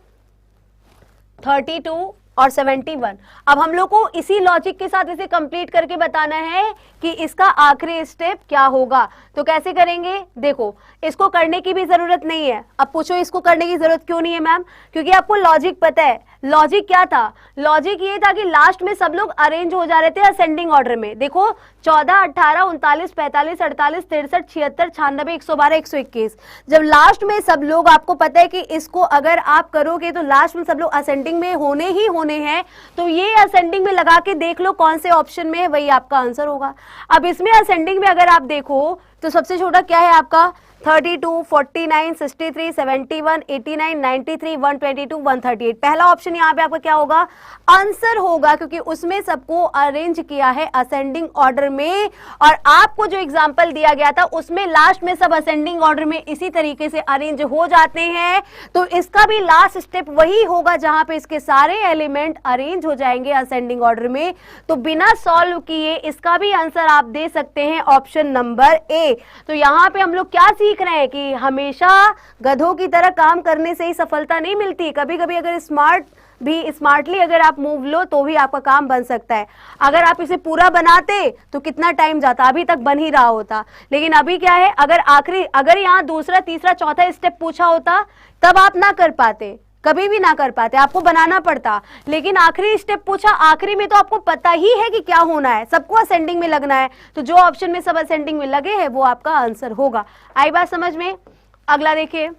32 और 71। अब हम लोग को इसी लॉजिक के साथ इसे कंप्लीट करके बताना है कि इसका आखिरी स्टेप क्या होगा। तो कैसे करेंगे, देखो इसको करने की भी जरूरत नहीं है। अब पूछो इसको करने की जरूरत क्यों नहीं है मैम, क्योंकि आपको लॉजिक पता है। लॉजिक क्या था, लॉजिक ये था कि लास्ट में सब लोग अरेंज हो जा रहे थे असेंडिंग ऑर्डर में। देखो 14, 18, 39, 45, 48, 63, 76, 96, 112, 121, जब लास्ट में सब लोग, आपको पता है कि इसको अगर आप करोगे तो लास्ट में सब लोग असेंडिंग में होने ही होने हैं, तो ये असेंडिंग में लगा के देख लो कौन से ऑप्शन में है, वही आपका आंसर होगा। अब इसमें असेंडिंग में अगर आप देखो तो सबसे छोटा क्या है आपका 32, 49, 63, 71, 89, 93, 122, 138। पहला ऑप्शन यहाँ पे आपका क्या होगा, आंसर होगा, क्योंकि उसमें सबको अरेंज किया है असेंडिंग ऑर्डर में। और आपको जो एग्जांपल दिया गया था उसमें लास्ट में सब असेंडिंग ऑर्डर में इसी तरीके से अरेंज हो जाते हैं, तो इसका भी लास्ट स्टेप वही होगा जहां पे इसके सारे एलिमेंट अरेंज हो जाएंगे असेंडिंग ऑर्डर में। तो बिना सॉल्व किए इसका भी आंसर आप दे सकते हैं ऑप्शन नंबर ए। तो यहाँ पे हम लोग क्या सीख रहे हैं कि हमेशा गधों की तरह काम करने से ही सफलता नहीं मिलती, कभी कभी अगर स्मार्टली अगर आप मूव लो तो भी आपका काम बन सकता है। अगर आप इसे पूरा बनाते तो कितना टाइम जाता, अभी तक बन ही रहा होता। लेकिन अभी क्या है, अगर यहाँ दूसरा, तीसरा, चौथा स्टेप पूछा होता तब आप ना कर पाते, कभी भी ना कर पाते, आपको बनाना पड़ता। लेकिन आखिरी स्टेप पूछा, आखिरी में तो आपको पता ही है कि क्या होना है, सबको असेंडिंग में लगना है, तो जो ऑप्शन में सब असेंडिंग में लगे हैं वो आपका आंसर होगा। आई बात समझ में। अगला देखिए,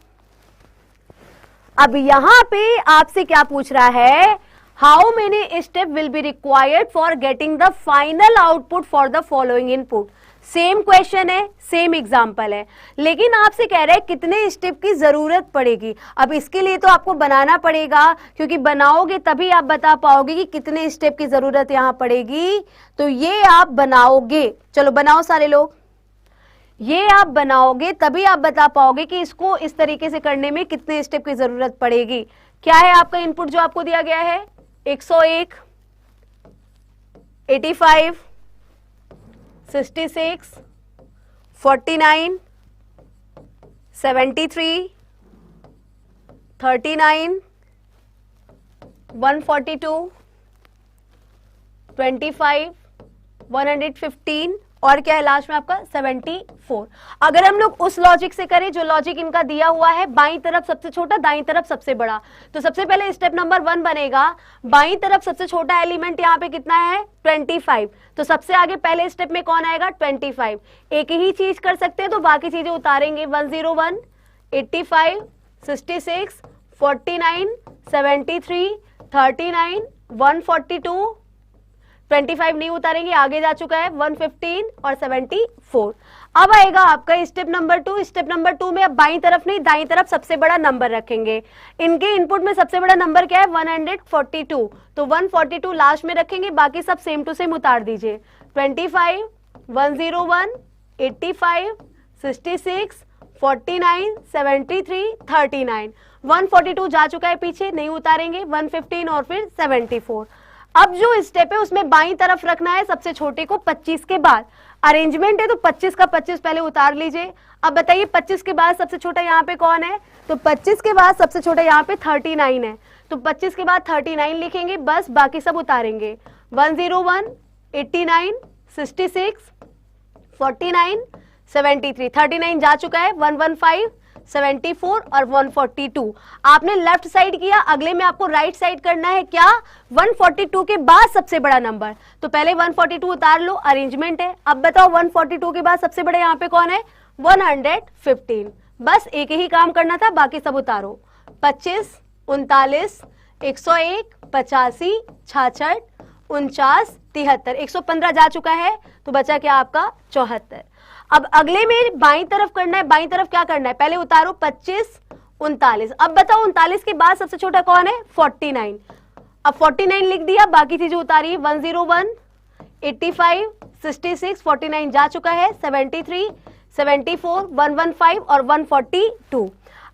अब यहां पे आपसे क्या पूछ रहा है, how many step will be required for getting the final output for the following input. Same question है, सेम एग्जाम्पल है, लेकिन आपसे कह रहे हैं कितने स्टेप की जरूरत पड़ेगी। अब इसके लिए तो आपको बनाना पड़ेगा, क्योंकि बनाओगे तभी आप बता पाओगे कि कितने स्टेप की जरूरत यहां पड़ेगी। तो ये आप बनाओगे, चलो बनाओ सारे लोग, ये आप बनाओगे तभी आप बता पाओगे कि इसको इस तरीके से करने में कितने स्टेप की जरूरत पड़ेगी। क्या है आपका इनपुट जो आपको दिया गया है, 101, 85, 66, 49, 73, 39, 142, 25, 115 और क्या है लास्ट में आपका 74। अगर हम लोग उस लॉजिक से करें जो लॉजिक इनका दिया हुआ है, बाईं तरफ सबसे छोटा दाईं तरफ सबसे बड़ा, तो सबसे पहले स्टेप नंबर 1 बनेगा, बाईं तरफ सबसे छोटा एलिमेंट यहाँ पे कितना है 25, तो सबसे आगे पहले स्टेप में कौन आएगा 25। एक ही चीज कर सकते हैं तो बाकी चीजें उतारेंगे, 101, 85, 66, 49, 73, 39, 142, 25 नहीं उतारेंगे, आगे जा चुका है 115 और 74। अब आएगा आपका स्टेप नंबर 2। स्टेप नंबर 2 में अब बाईं तरफ नहीं दाईं तरफ सबसे बड़ा नंबर रखेंगे। इनके इनपुट में सबसे बड़ा नंबर क्या है 142, तो 142 लास्ट में रखेंगे, बाकी सब सेम टू सेम उतार दीजिए। 25, 101, 85, 66, 49, 73, 39, 142 जा चुका है पीछे, नहीं उतारेंगे, 115 और फिर 74। अब जो स्टेप है उसमें बाईं तरफ रखना है सबसे छोटे को 25 के बाद। अरेंजमेंट है तो 25 का 25 पहले उतार लीजिए। अब बताइए 25 के बाद सबसे छोटा यहाँ पे कौन है, तो 25 के बाद सबसे छोटा यहाँ पे 39 है, तो 25 के बाद 39 लिखेंगे, बस बाकी सब उतारेंगे। 101, 89, 66, 49, 73, 39 जा चुका है, 115, 74 और 142। आपने लेफ्ट साइड किया, अगले में आपको राइट साइड करना है क्या 142 के बाद सबसे बड़ा नंबर, तो पहले 142 उतार लो, अरेंजमेंट है। अब बताओ 142 के बाद सबसे बड़ा यहाँ पे कौन है 115। बस एक ही काम करना था, बाकी सब उतारो। 25, 39, 101, 85, 66, 49, 73, 115 जा चुका है, तो बचा क्या आपका 74। अब अगले में बाईं तरफ करना है, बाईं तरफ क्या करना है पहले उतारो 25, 39। अब बताओ 39 के बाद सबसे छोटा कौन है 49। अब 49 लिख दिया, बाकी चीजें उतारिए। 101, 85, 66, 49 जा चुका है, 73, 74, 115 और 142।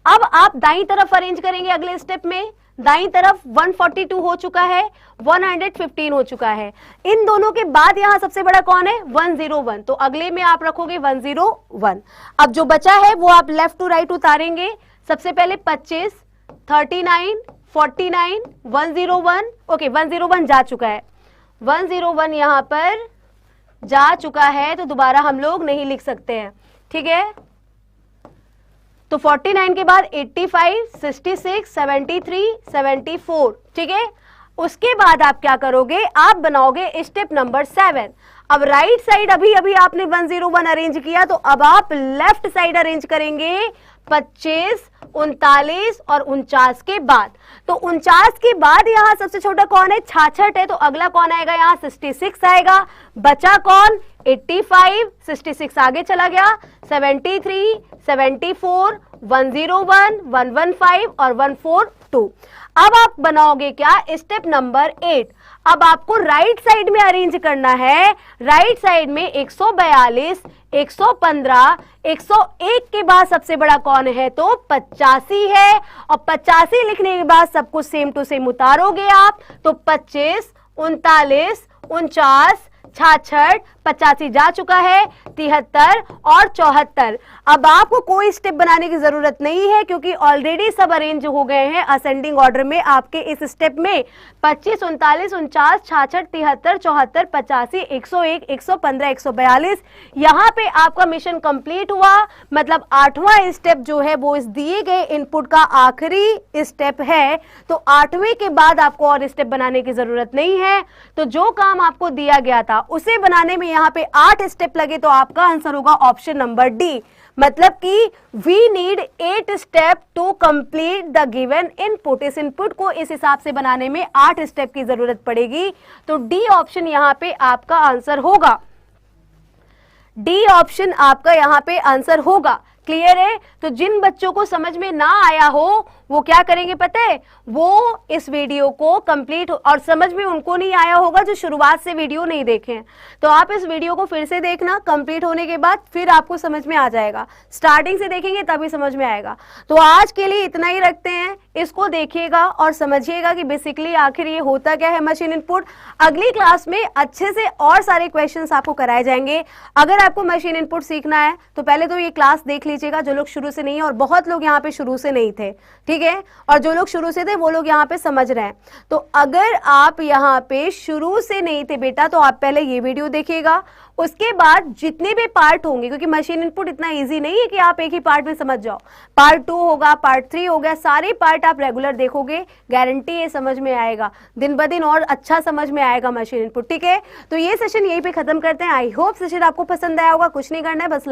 अब आप दाईं तरफ अरेंज करेंगे अगले स्टेप में। दाईं तरफ 142 हो चुका है, 115 हो चुका है, इन दोनों के बाद यहां सबसे बड़ा कौन है 101, तो अगले में आप रखोगे 101। अब जो बचा है वो आप लेफ्ट टू राइट उतारेंगे। सबसे पहले 25, 39, 49, 101, ओके 101 जा चुका है, 101 यहां पर जा चुका है, तो दोबारा हम लोग नहीं लिख सकते हैं, ठीक है। तो 49 के बाद 85, 66, 73, 74, ठीक है। उसके बाद आप क्या करोगे, आप बनाओगे स्टेप नंबर 7। अब राइट साइड अभी अभी आपने 101 अरेंज किया, तो अब आप लेफ्ट साइड अरेंज करेंगे 25, 39 और 49 के बाद। तो 49 के बाद यहां सबसे छोटा कौन है 66 है, तो अगला कौन आएगा यहाँ 66 आएगा। बचा कौन 85, 66 आगे चला गया, 73, 74, 101, 115 और 142। अब आप बनाओगे क्या स्टेप नंबर 8। अब आपको राइट साइड में अरेंज करना है। राइट साइड में 142, 115, 101 के बाद सबसे बड़ा कौन है तो 85 है, और 85 लिखने के बाद सब कुछ सेम टू सेम उतारोगे आप, तो 25, 39, 49, 66, 85 जा चुका है, 73 और 74। अब आपको कोई स्टेप बनाने की जरूरत नहीं है क्योंकि ऑलरेडी सब अरेंज हो गए हैं असेंडिंग ऑर्डर में आपके इस स्टेप में। 25, 39, 49, 66, 73, 74, 85, 101, 115, 142, यहाँ पे आपका मिशन कंप्लीट हुआ। मतलब 8वां स्टेप जो है वो इस दिए गए इनपुट का आखिरी स्टेप है, तो 8वें के बाद आपको और स्टेप बनाने की जरूरत नहीं है। तो जो काम आपको दिया गया था उसे बनाने में यहाँ पे 8 स्टेप लगे, तो आपका आंसर होगा ऑप्शन नंबर डी। मतलब कि we need 8 step to complete the given input. इस इनपुट को इस हिसाब से बनाने में 8 स्टेप की जरूरत पड़ेगी, तो डी ऑप्शन यहाँ पे आपका आंसर होगा। डी ऑप्शन आपका यहाँ पे आंसर होगा। क्लियर है? तो जिन बच्चों को समझ में ना आया हो वो क्या करेंगे पता है, वो इस वीडियो को कंप्लीट, और समझ में उनको नहीं आया होगा जो शुरुआत से वीडियो नहीं देखे हैं, तो आप इस वीडियो को फिर से देखना, कंप्लीट होने के बाद फिर आपको समझ में आ जाएगा। स्टार्टिंग से देखेंगे तभी समझ में आएगा। तो आज के लिए इतना ही रखते हैं। इसको देखिएगा और समझिएगा कि बेसिकली आखिर ये होता क्या है मशीन इनपुट। अगली क्लास में अच्छे से और सारे क्वेश्चंस आपको कराए जाएंगे। अगर आपको मशीन इनपुट सीखना है तो पहले तो ये क्लास देख लीजिएगा, जो लोग शुरू से नहीं है, और बहुत लोग यहाँ पे शुरू से नहीं थे, ठीक है, और जो लोग शुरू से थे वो लोग यहाँ पे समझ रहे हैं। तो अगर आप यहाँ पे शुरू से नहीं थे बेटा तो आप पहले ये वीडियो देखिएगा, उसके बाद जितने भी पार्ट होंगे, क्योंकि मशीन इनपुट इतना इजी नहीं है कि आप एक ही पार्ट में समझ जाओ, पार्ट 2 होगा, पार्ट 3 हो गया, सारे पार्ट आप रेगुलर देखोगे, गारंटी है समझ में आएगा, दिन ब दिन और अच्छा समझ में आएगा मशीन इनपुट, ठीक है। तो ये सेशन यहीं पे खत्म करते हैं। आई होप सेशन आपको पसंद आया होगा। कुछ नहीं करना है, बस